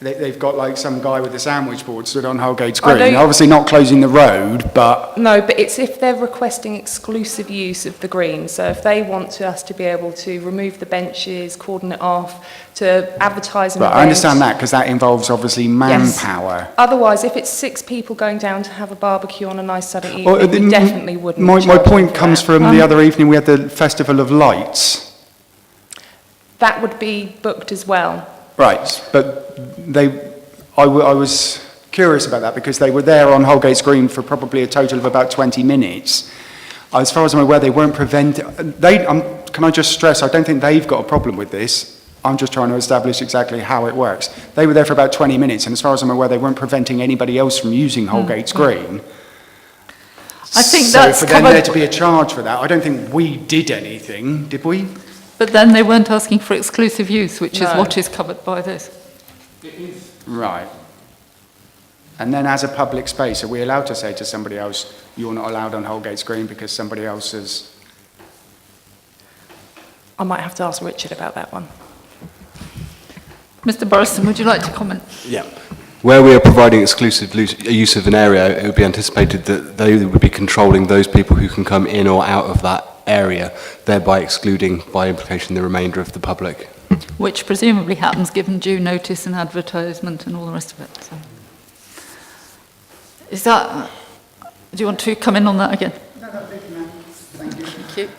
they've got like some guy with a sandwich board stood on Holgates Green, obviously not closing the road, but... No, but it's if they're requesting exclusive use of the green. So if they want us to be able to remove the benches, cordon it off, to advertise an event... I understand that, because that involves obviously manpower. Yes. Otherwise, if it's 6 people going down to have a barbecue on a nice Saturday evening, we definitely wouldn't. My point comes from the other evening we had the Festival of Lights. That would be booked as well. Right, but I was curious about that because they were there on Holgates Green for probably a total of about 20 minutes. As far as I'm aware, they weren't preventing... can I just stress, I don't think they've got a problem with this. I'm just trying to establish exactly how it works. They were there for about 20 minutes, and as far as I'm aware, they weren't preventing anybody else from using Holgates Green. I think so that's for them there to be a charge for that, I don't think we did anything, did we? But then they weren't asking for exclusive use, which is what is covered by this. Right. And then as a public space, are we allowed to say to somebody else, you're not allowed on Holgates Green because somebody else has... I might have to ask Richard about that one. Mr. Burrison, would you like to comment? Yeah. Where we are providing exclusive use of an area, it would be anticipated that they would be controlling those people who can come in or out of that area, thereby excluding, by implication, the remainder of the public. Which presumably happens given due notice and advertisement and all the rest of it. So. Is that... do you want to come in on that again? No, that'd be enough. Thank you. Thank you.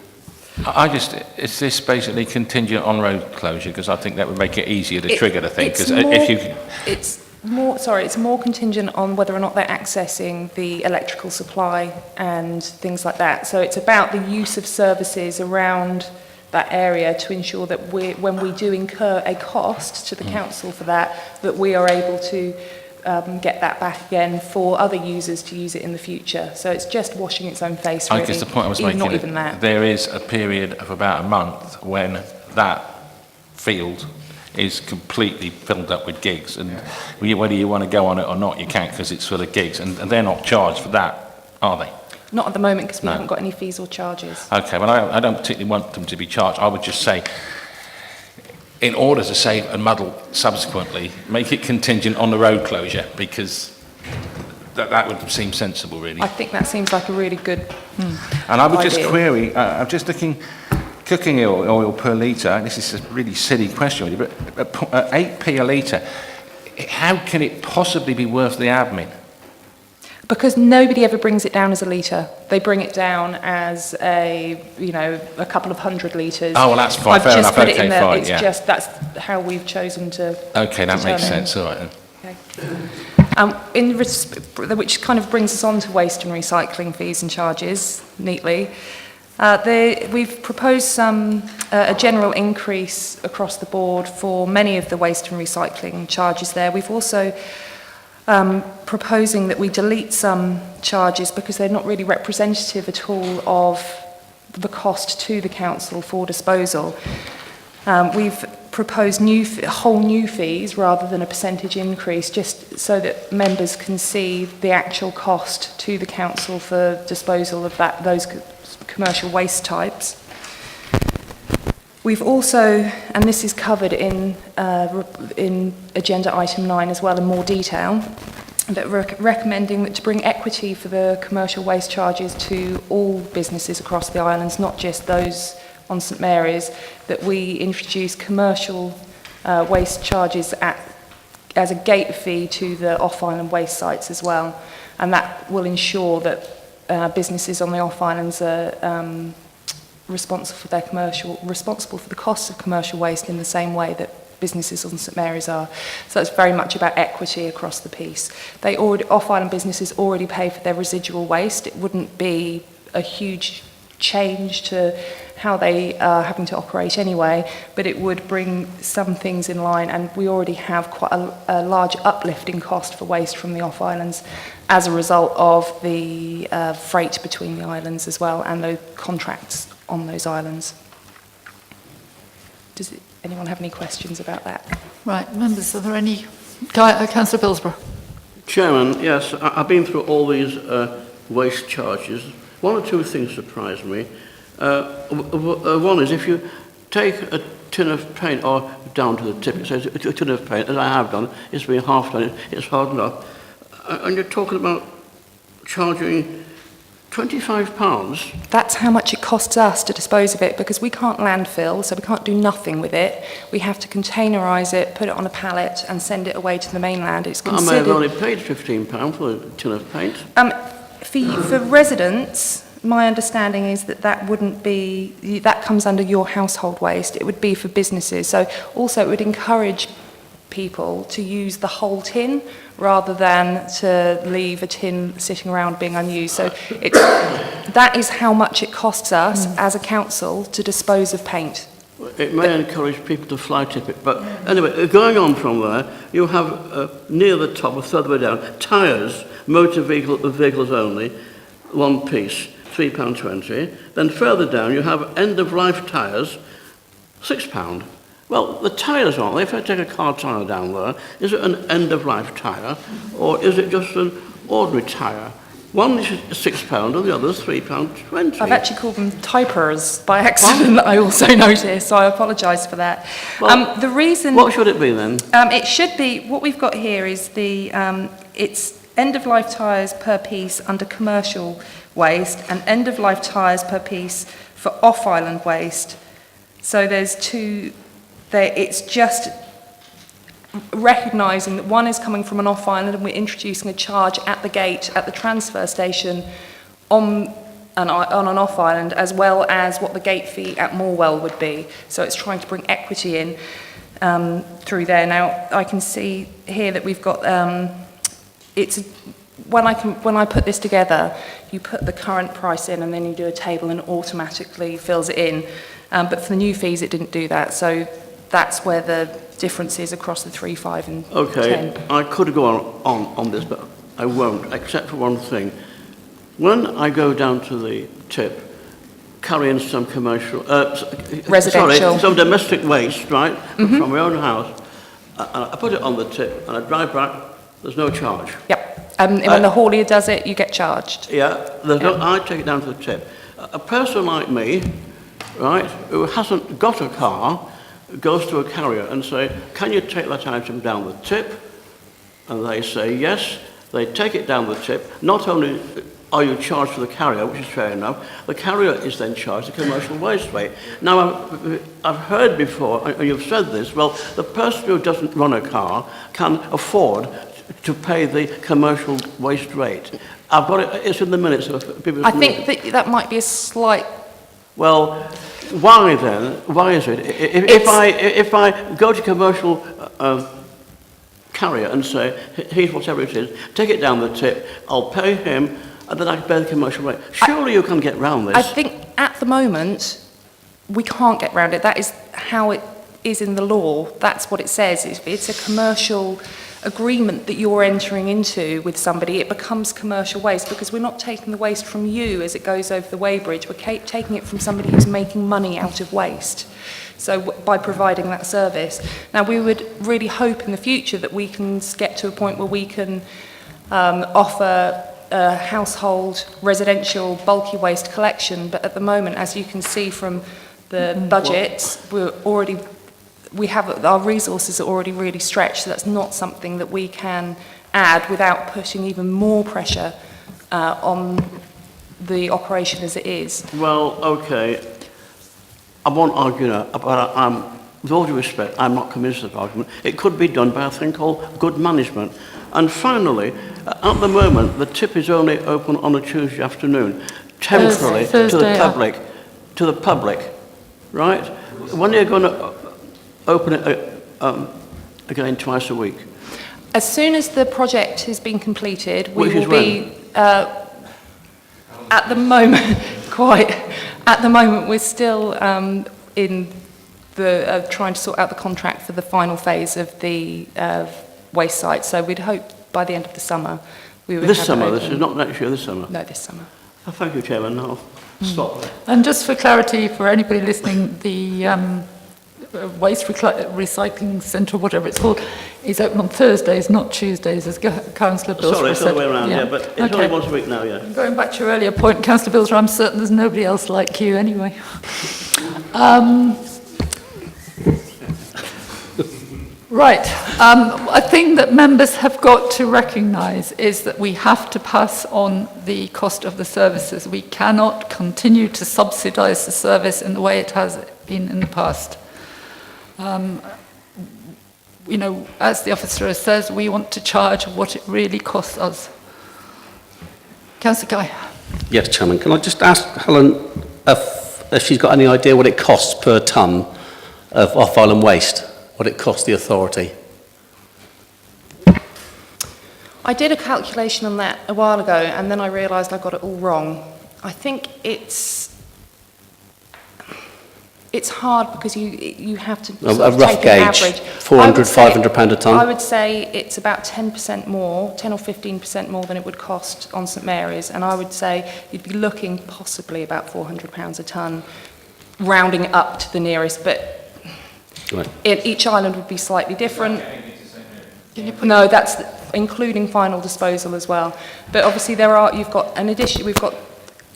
Is this basically contingent on road closure? Because I think that would make it easier to trigger the thing. Because it's more contingent on whether or not they're accessing the electrical supply and things like that. So it's about the use of services around that area to ensure that when we do incur a cost to the council for that we are able to get that back again for other users to use it in the future. So it's just washing its own face, really. I guess the point I was making, not even that. There is a period of about a month when that field is completely filled up with gigs, and whether you want to go on it or not, you can't, because it's full of gigs, and they're not charged for that, are they? Not at the moment, because we haven't got any fees or charges. Okay, well, I don't particularly want them to be charged. I would just say, in order to save and muddle subsequently, make it contingent on the road closure, because that would seem sensible, really. I think that seems like a really good And I would idea. just query, I'm just looking, cooking oil per litre, this is a really silly question, really, but 8p a litre, how can it possibly be worth the admin? because nobody ever brings it down as a litre. They bring it down as a couple of 100 litres. Oh, well, that's fine. I've Fair just enough. put it Okay, in there. fine, It's yeah. just, that's how we've chosen to Okay, that makes determine. sense. All right then. Which kind of brings us on to waste and recycling fees and charges neatly. We've proposed a general increase across the board for many of the waste and recycling charges there. We've also proposing that we delete some charges because they're not really representative at all of the cost to the council for disposal. We've proposed whole new fees rather than a percentage increase, just so that members can see the actual cost to the council for disposal of those commercial waste types. We've also, and this is covered in agenda item 9 as well in more detail, but recommending that to bring equity for the commercial waste charges to all businesses across the islands, not just those on St Mary's, that we introduce commercial waste charges as a gate fee to the off-island waste sites as well. And that will ensure that businesses on the off-islands are responsible for the costs of commercial waste in the same way that businesses on St Mary's are. So it's very much about equity across the piece. Off-island businesses already pay for their residual waste. It wouldn't be a huge change to how they are having to operate anyway, but it would bring some things in line, and we already have quite a large uplifting cost for waste from the off-islands as a result of the freight between the islands as well, and the contracts on those islands. Does anyone have any questions about that? Right, members, are there any? Councillor Bilsborough. Chairman, yes, I've been through all these waste charges. One or two things surprise me. One is if you take a tin of paint, or down to the tip, it says a tin of paint, as I have done, it's been half done, it's hardened up, and you're talking about charging £25? That's how much it costs us to dispose of it, because we can't landfill, so we can't do nothing with it. We have to containerise it, put it on a pallet and send it away to the mainland. It's I may have only paid £15 for a tin of paint. For residents, my understanding is that wouldn't be, that comes under your household waste. It would be for businesses. So also it would encourage people to use the whole tin rather than to leave a tin sitting around being unused. So that is how much it costs us as a council to dispose of paint. It may encourage people to fly tip it, but anyway, going on from there, you have near the top, a third way down, tyres, motor vehicles only, one piece, £3.20. Then further down, you have end-of-life tyres, £6. Well, the tyres aren't they? If I take a car tyre down there, is it an end-of-life tyre, or is it just an ordinary tyre? One is £6 and the other is £3.20. I've actually called them typers by accident, I also noticed, so I apologise for that. Well, the reason... What should it be then? It should be, what we've got here is it's end-of-life tyres per piece under commercial waste and end-of-life tyres per piece for off-island waste. So there's two, it's just recognising that one is coming from an off-island and we're introducing a charge at the gate, at the transfer station on an off-island, as well as what the gate fee at Morwell would be. So it's trying to bring equity in through there. Now, I can see here that we've got, when I put this together, you put the current price in and then you do a table and it automatically fills it in. But for the new fees, it didn't do that. So that's where the difference is across the 3, 5 and 10. Okay, I could go on this, but I won't, except for one thing. When I go down to the tip, carrying some commercial, residential, some domestic waste, right, from my own house, I put it on the tip and I drive back, there's no charge. Yep, and when the haulier does it, you get charged. Yeah, I take it down to the tip. A person like me, right, who hasn't got a car, goes to a carrier and say, can you take that item down the tip? And they say yes. They take it down the tip. Not only are you charged for the carrier, which is fair enough, the carrier is then charged the commercial waste rate. Now, I've heard before, and you've said this, well, the person who doesn't run a car can afford to pay the commercial waste rate. I've got it, it's in the minutes. So people I think that might be a slight... Well, why then? Why is it? If I go to commercial carrier and say, here's whatever it is, take it down the tip, I'll pay him, and then I can pay the commercial rate. Surely you can get round this. I think at the moment, we can't get round it. That is how it is in the law. That's what it says. If it's a commercial agreement that you're entering into with somebody, it becomes commercial waste because we're not taking the waste from you as it goes over the weighbridge. We're taking it from somebody who's making money out of waste. So by providing that service. Now, we would really hope in the future that we can get to a point where we can offer household, residential, bulky waste collection. But at the moment, as you can see from the budgets, our resources are already really stretched, so that's not something that we can add without putting even more pressure on the operation as it is. Well, okay. I won't argue that, but with all due respect, I'm not convinced of the argument. It could be done by a thing called good management. And finally, at the moment, the tip is only open on a Tuesday afternoon, temporarily to the public, right? When are you going to open it again twice a week? As soon as the project has been completed, we will be, at the moment, we're still in the trying to sort out the contract for the final phase of the waste site. So we'd hope by the end of the summer we would This have summer, it this open. is not next year, this summer? No, this summer. Oh, thank you, Chairman. I'll stop there. And just for clarity, for anybody listening, the waste recycling centre, whatever it's called, is open on Thursdays, not Tuesdays, as Councillor Bilsborough Sorry, it's the said. other way around, yeah, but it's only once a week now, yeah. Going back to your earlier point, Councillor Bilsborough, I'm certain there's nobody else like you anyway. Right. A thing that members have got to recognise is that we have to pass on the cost of the services. We cannot continue to subsidise the service in the way it has been in the past. You know, as the officer says, we want to charge what it really costs us. Councillor Guy. Yes, Chairman. Can I just ask Helen if she's got any idea what it costs per tonne of off-island waste, what it costs the authority? I did a calculation on that a while ago, and then I realised I got it all wrong. I think it's hard because you have to sort A of rough take gauge, an average. £400–500 a tonne? I would say it's about 10% more, 10 or 15% more than it would cost on St Mary's, and I would say you'd be looking possibly about £400 a tonne, rounding it up to the nearest, but right. Each island would be slightly different. No, that's including final disposal as well. But obviously you've got an addition, we've got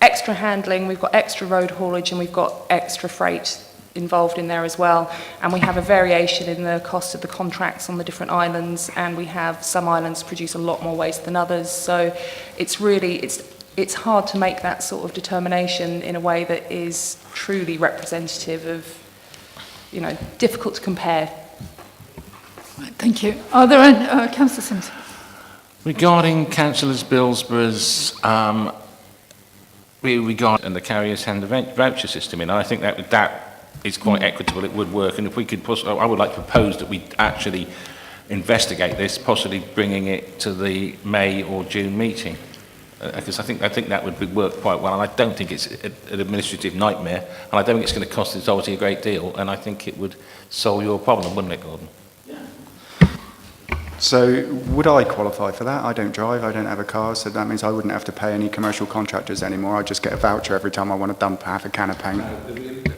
extra handling, we've got extra road haulage, and we've got extra freight involved in there as well. And we have a variation in the cost of the contracts on the different islands, and we have some islands produce a lot more waste than others. So it's really, it's hard to make that sort of determination in a way that is truly representative of, you know, difficult to compare. Thank you. Are there any, Councillor Simpson? Regarding Councillor Bilsborough's regarding the carriers hand the voucher system in, I think that is quite equitable. It would work, and if we could, I would like to propose that we actually investigate this, possibly bringing it to the May or June meeting, because I think that would work quite well, and I don't think it's an administrative nightmare, and I don't think it's going to cost the authority a great deal, and I think it would solve your problem, wouldn't it, Gordon? So would I qualify for that? I don't drive, I don't have a car, so that means I wouldn't have to pay any commercial contractors anymore. I'd just get a voucher every time I want to dump half a can of paint.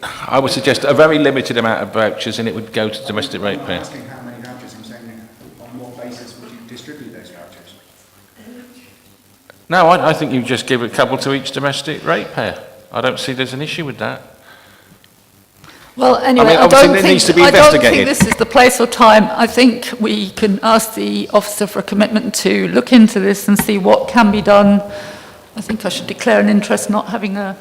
I would suggest a very limited amount of vouchers, and it would go to domestic ratepayer. I'm asking how many vouchers. I'm saying on what basis would you distribute those vouchers? No, I think you just give a couple to each domestic ratepayer. I don't see there's an issue with that. Well, anyway, I mean, obviously it needs to be I don't investigated. think this is the place or time. I think we can ask the officer for a commitment to look into this and see what can be done. I think I should declare an interest not having a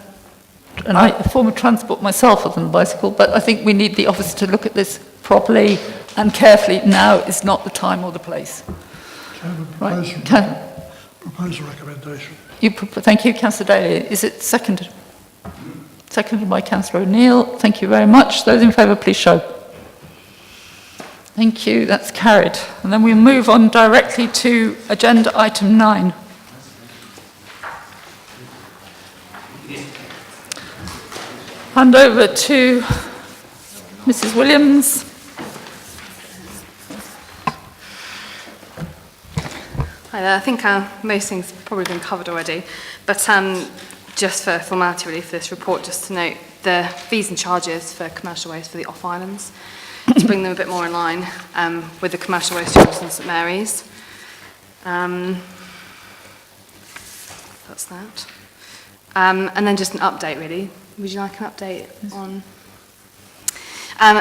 form of transport myself other than a bicycle, but I think we need the officer to look at this properly and carefully. Now is not the time or the place. Right. propose a recommendation. Thank you, Councillor Daly. Is it seconded? Seconded by Councillor O'Neill. Thank you very much. Those in favour, please show. Thank you. That's carried. And then we'll move on directly to agenda item 9. Hand over to Mrs. Williams. Hi there. I think most things have probably been covered already, but just for formality really for this report, just to note the fees and charges for commercial waste for the off-islands, to bring them a bit more in line with the commercial waste charges in St Mary's. That's that. And then just an update really. Would you like an update on...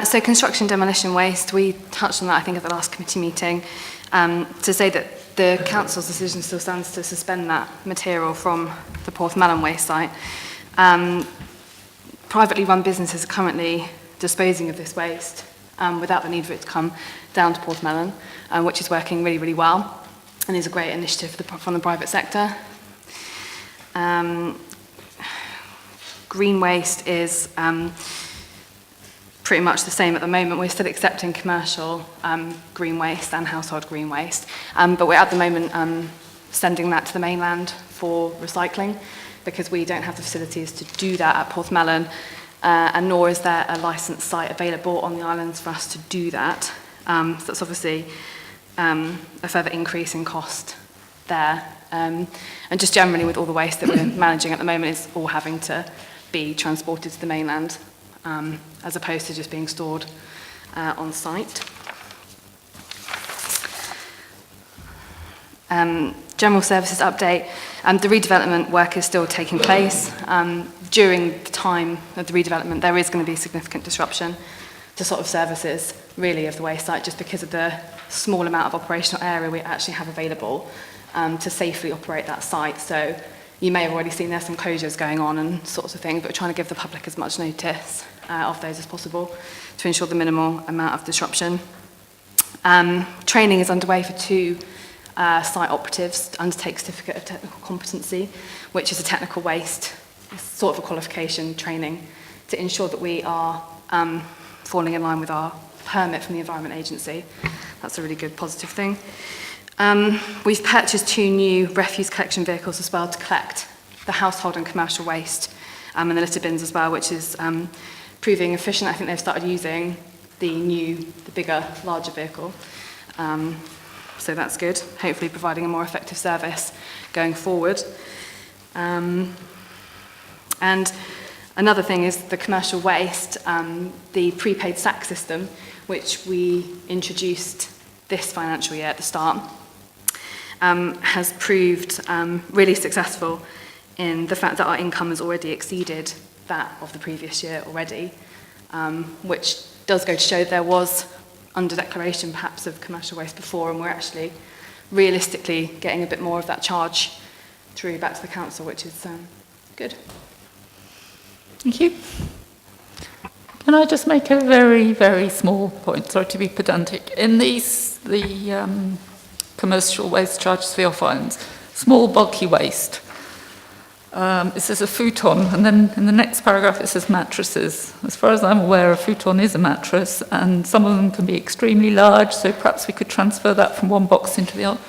so construction demolition waste, we touched on that I think at the last committee meeting, to say that the council's decision still stands to suspend that material from the Porthmelon waste site. Privately run businesses are currently disposing of this waste without the need for it to come down to Porthmelon, which is working really, really well and is a great initiative from the private sector. Green waste is pretty much the same at the moment. We're still accepting commercial green waste and household green waste, but we're at the moment sending that to the mainland for recycling because we don't have the facilities to do that at Porthmelon, and nor is there a licensed site available on the islands for us to do that. So that's obviously a further increase in cost there. And just generally with all the waste that we're managing at the moment, it's all having to be transported to the mainland as opposed to just being stored on site. General services update. The redevelopment work is still taking place. During the time of the redevelopment, there is going to be significant disruption to sort of services, really, of the waste site, just because of the small amount of operational area we actually have available to safely operate that site. So you may have already seen there's some closures going on and sorts of things, but we're trying to give the public as much notice of those as possible to ensure the minimal amount of disruption. Training is underway for 2 site operatives to undertake certificate of technical competency, which is a technical waste, sort of a qualification training to ensure that we are falling in line with our permit from the Environment Agency. That's a really good positive thing. We've purchased 2 new refuse collection vehicles as well to collect the household and commercial waste and the litter bins as well, which is proving efficient. I think they've started using the bigger, larger vehicle. So that's good, hopefully providing a more effective service going forward. And another thing is the commercial waste, the prepaid sack system, which we introduced this financial year at the start, has proved really successful in the fact that our income has already exceeded that of the previous year already, which does go to show there was under declaration perhaps of commercial waste before, and we're actually realistically getting a bit more of that charge through back to the council, which is good. Thank you. Can I just make a very, very small point, sorry to be pedantic. In the commercial waste charges for your fines, small bulky waste, it says a futon, and then in the next paragraph it says mattresses. As far as I'm aware, a futon is a mattress, and some of them can be extremely large, so perhaps we could transfer that from one box into the other.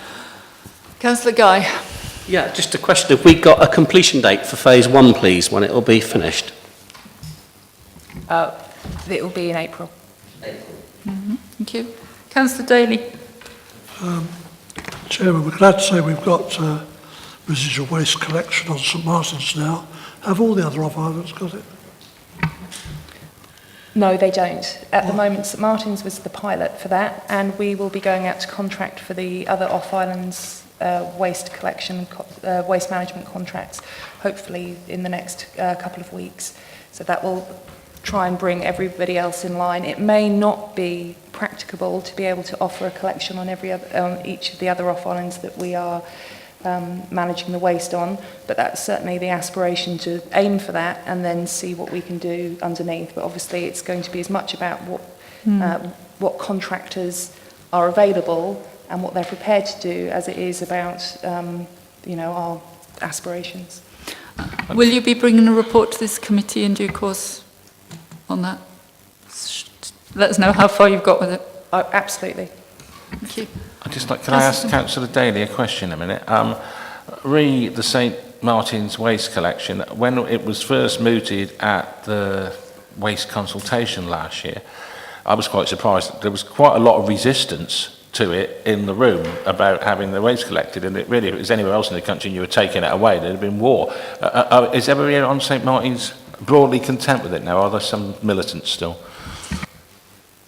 Councillor Guy. Yeah, just a question. Have we got a completion date for phase 1, please, when it will be finished? It will be in April. Mm-hmm. Thank you. Councillor Daly. Chairman, we're glad to say we've got residual waste collection on St Martin's now. Have all the other off-islands got it? No, they don't. At the moment, St Martin's was the pilot for that, and we will be going out to contract for the other off-islands waste collection, waste management contracts, hopefully in the next couple of weeks. So that will try and bring everybody else in line. It may not be practicable to be able to offer a collection on each of the other off-islands that we are managing the waste on, but that's certainly the aspiration, to aim for that and then see what we can do underneath. But obviously it's going to be as much about what contractors are available and what they're prepared to do as it is about our aspirations. Will you be bringing a report to this committee in due course on that? Let us know how far you've got with it. Absolutely. Thank you. Can I ask Councillor Daly a question a minute? Re the St Martin's waste collection, when it was first mooted at the waste consultation last year, I was quite surprised. There was quite a lot of resistance to it in the room about having the waste collected, and if it was anywhere else in the country and you were taking it away, there'd have been war. Is everybody on St Martin's broadly content with it now? Are there some militants still?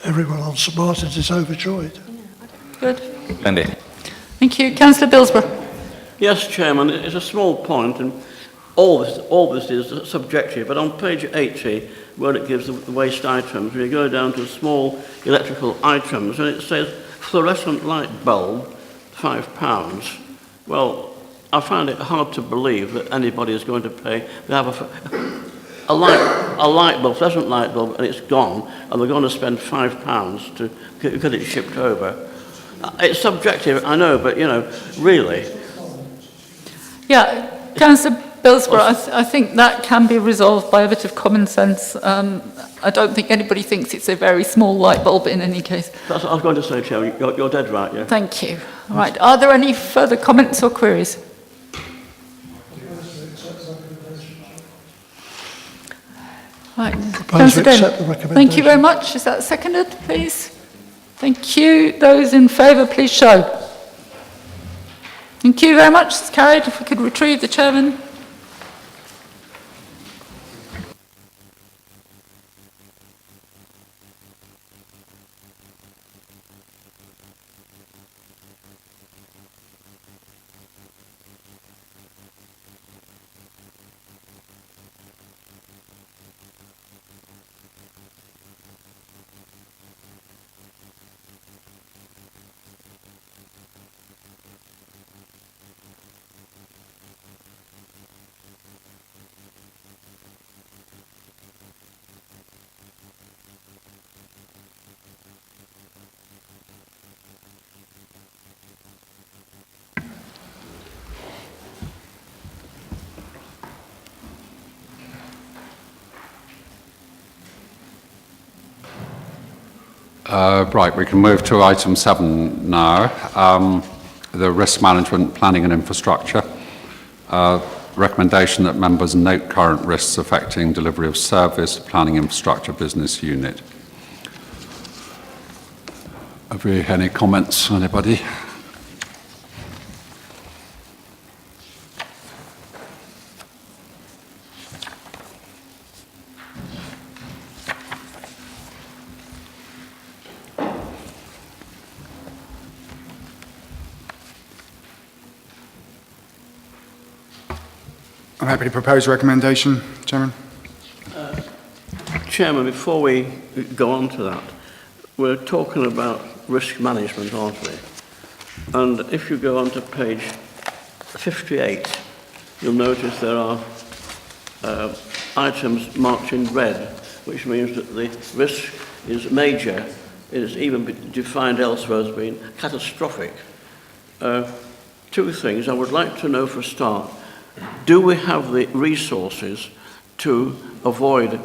Everyone on St Martin's is overjoyed. Good. Splendid. Thank you. Councillor Billsborough. Yes, Chairman, it's a small point, and all this is subjective, but on page 80, where it gives the waste items, we go down to small electrical items, and it says fluorescent light bulb, £5. Well, I find it hard to believe that anybody is going to pay. They have a light bulb, fluorescent light bulb, and it's gone, and they're going to spend £5 to get it shipped over. It's subjective, I know, but, really. Yeah, Councillor Billsborough, I think that can be resolved by a bit of common sense. I don't think anybody thinks it's a very small light bulb in any case. That's what I was going to say, Chairman. You're dead right, yeah. Thank you. All right, are there any further comments or queries? Right, Councillor Daly. Thank you very much. Is that seconded, please? Thank you. Those in favour, please show. Thank you very much. It's carried. If we could retrieve the chairman. Right, we can move to item 7 now. The risk management, planning and infrastructure. Recommendation that members note current risks affecting delivery of service, planning infrastructure business unit. Have you any comments, anybody? I'm happy to propose a recommendation, Chairman. Chairman, before we go on to that, we're talking about risk management, aren't we? And if you go on to page 58, you'll notice there are items marked in red, which means that the risk is major. It is even defined elsewhere as being catastrophic. Two things I would like to know for a start. Do we have the resources to avoid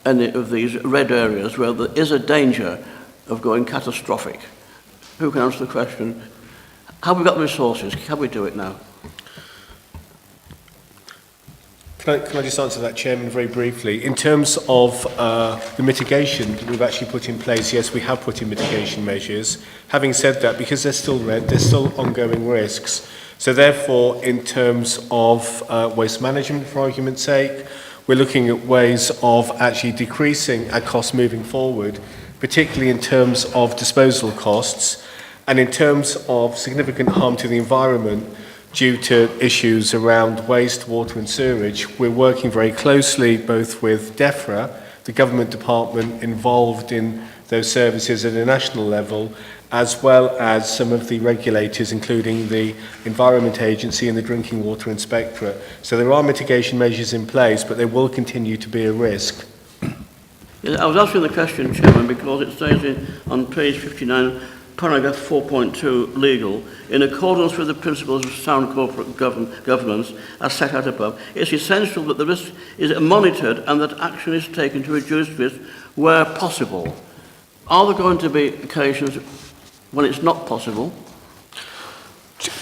any of these red areas where there is a danger of going catastrophic? Who can answer the question? Have we got the resources? Can we do it now? Can I just answer that, Chairman, very briefly? In terms of the mitigation that we've actually put in place, yes, we have put in mitigation measures. Having said that, because they're still red, there's still ongoing risks. So therefore, in terms of waste management, for argument's sake, we're looking at ways of actually decreasing our costs moving forward, particularly in terms of disposal costs and in terms of significant harm to the environment due to issues around waste, water and sewerage. We're working very closely both with DEFRA, the government department involved in those services at a national level, as well as some of the regulators, including the Environment Agency and the Drinking Water Inspectorate. So there are mitigation measures in place, but there will continue to be a risk. I was asking the question, Chairman, because it says on page 59, paragraph 4.2 legal, in accordance with the principles of sound corporate governance as set out above, it's essential that the risk is monitored and that action is taken to reduce risk where possible. Are there going to be occasions when it's not possible?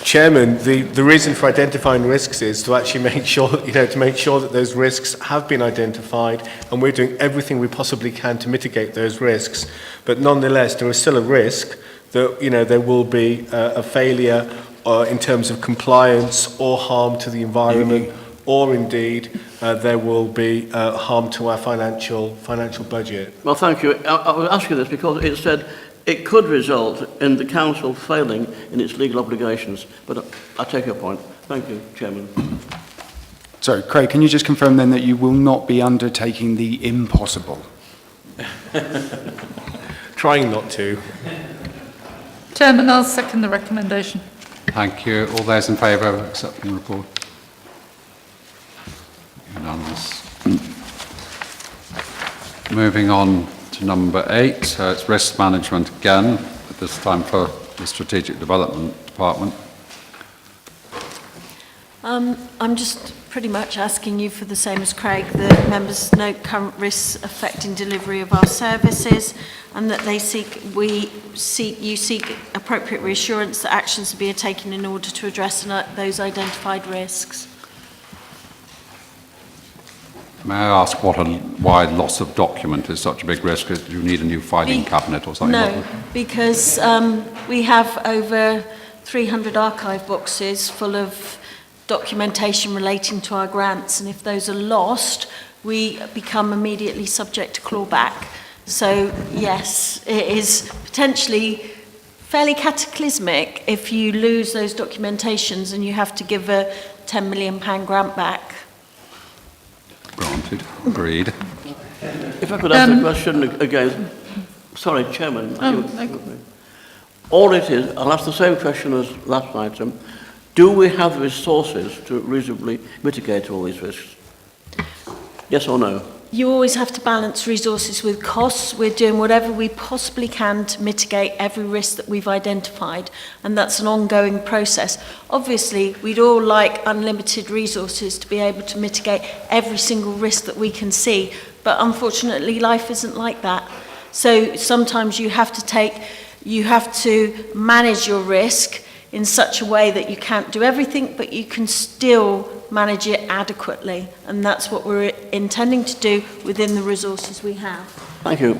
Chairman, the reason for identifying risks is to actually make sure, to make sure that those risks have been identified, and we're doing everything we possibly can to mitigate those risks. But nonetheless, there is still a risk that, there will be a failure in terms of compliance or harm to the environment, or indeed there will be harm to our financial budget. Well, thank you. I was asking this because it said it could result in the council failing in its legal obligations, but I take your point. Thank you, Chairman. Sorry, Craig, can you just confirm then that you will not be undertaking the impossible? Trying not to. Chairman, I'll second the recommendation. Thank you. All those in favour of accepting the report? Unanimous. Moving on to number 8, so it's risk management again, at this time for the Strategic Development Department. I'm just pretty much asking you for the same as Craig, that members note current risks affecting delivery of our services, and that you seek appropriate reassurance that actions are being taken in order to address those identified risks. May I ask why loss of document is such a big risk? Do you need a new filing cabinet or something? No, because we have over 300 archive boxes full of documentation relating to our grants, and if those are lost, we become immediately subject to clawback. So yes, it is potentially fairly cataclysmic if you lose those documentations and you have to give a £10 million grant back. Granted. Agreed. If I could ask the question again. Sorry, Chairman. All it is, I'll ask the same question as last item. Do we have the resources to reasonably mitigate all these risks? Yes or no? You always have to balance resources with costs. We're doing whatever we possibly can to mitigate every risk that we've identified, and that's an ongoing process. Obviously, we'd all like unlimited resources to be able to mitigate every single risk that we can see, but unfortunately, life isn't like that. So sometimes you have to manage your risk in such a way that you can't do everything, but you can still manage it adequately. And that's what we're intending to do within the resources we have. Thank you.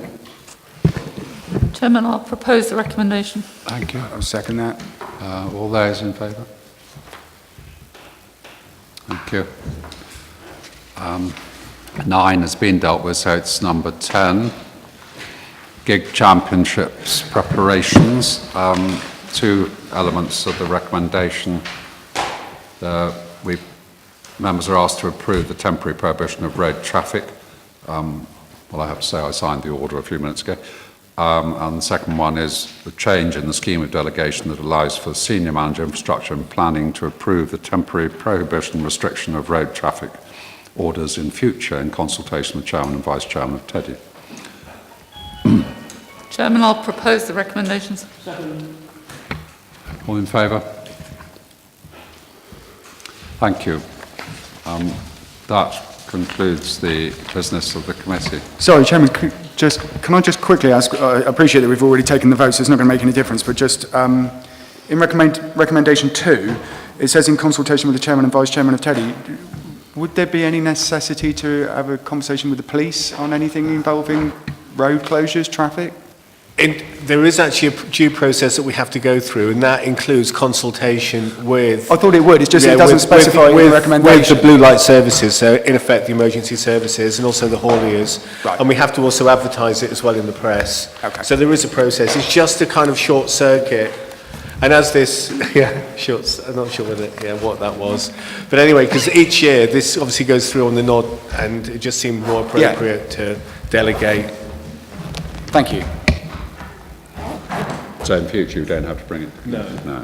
Chairman, I'll propose the recommendation. Thank you. I'll second that. All those in favour? Thank you. 9 has been dealt with, so it's number 10. Gig Championships preparations. 2 elements of the recommendation. Members are asked to approve the temporary prohibition of road traffic. Well, I have to say I signed the order a few minutes ago. And the second one is the change in the scheme of delegation that allows for the Senior Manager Infrastructure and Planning to approve the temporary prohibition and restriction of road traffic orders in future in consultation with Chairman and Vice Chairman of TEDI. Chairman, I'll propose the recommendations. Second. All in favour? Thank you. That concludes the business of the committee. Sorry, Chairman, can I just quickly ask, I appreciate that we've already taken the vote, so it's not going to make any difference, but just in recommendation 2, it says in consultation with the Chairman and Vice Chairman of TEDI, would there be any necessity to have a conversation with the police on anything involving road closures, traffic? There is actually a due process that we have to go through, and that includes consultation with... I thought it would, it's just it doesn't specify in the recommendation. With the blue light services, so in effect the emergency services and also the hauliers. Right. And we have to also advertise it as well in the press. Okay. So there is a process. It's just a kind of short circuit. And as this, I'm not sure what that was. But anyway, because each year this obviously goes through on the nod, and it just seemed more appropriate to delegate. Thank you. So in future you don't have to bring it? No. No.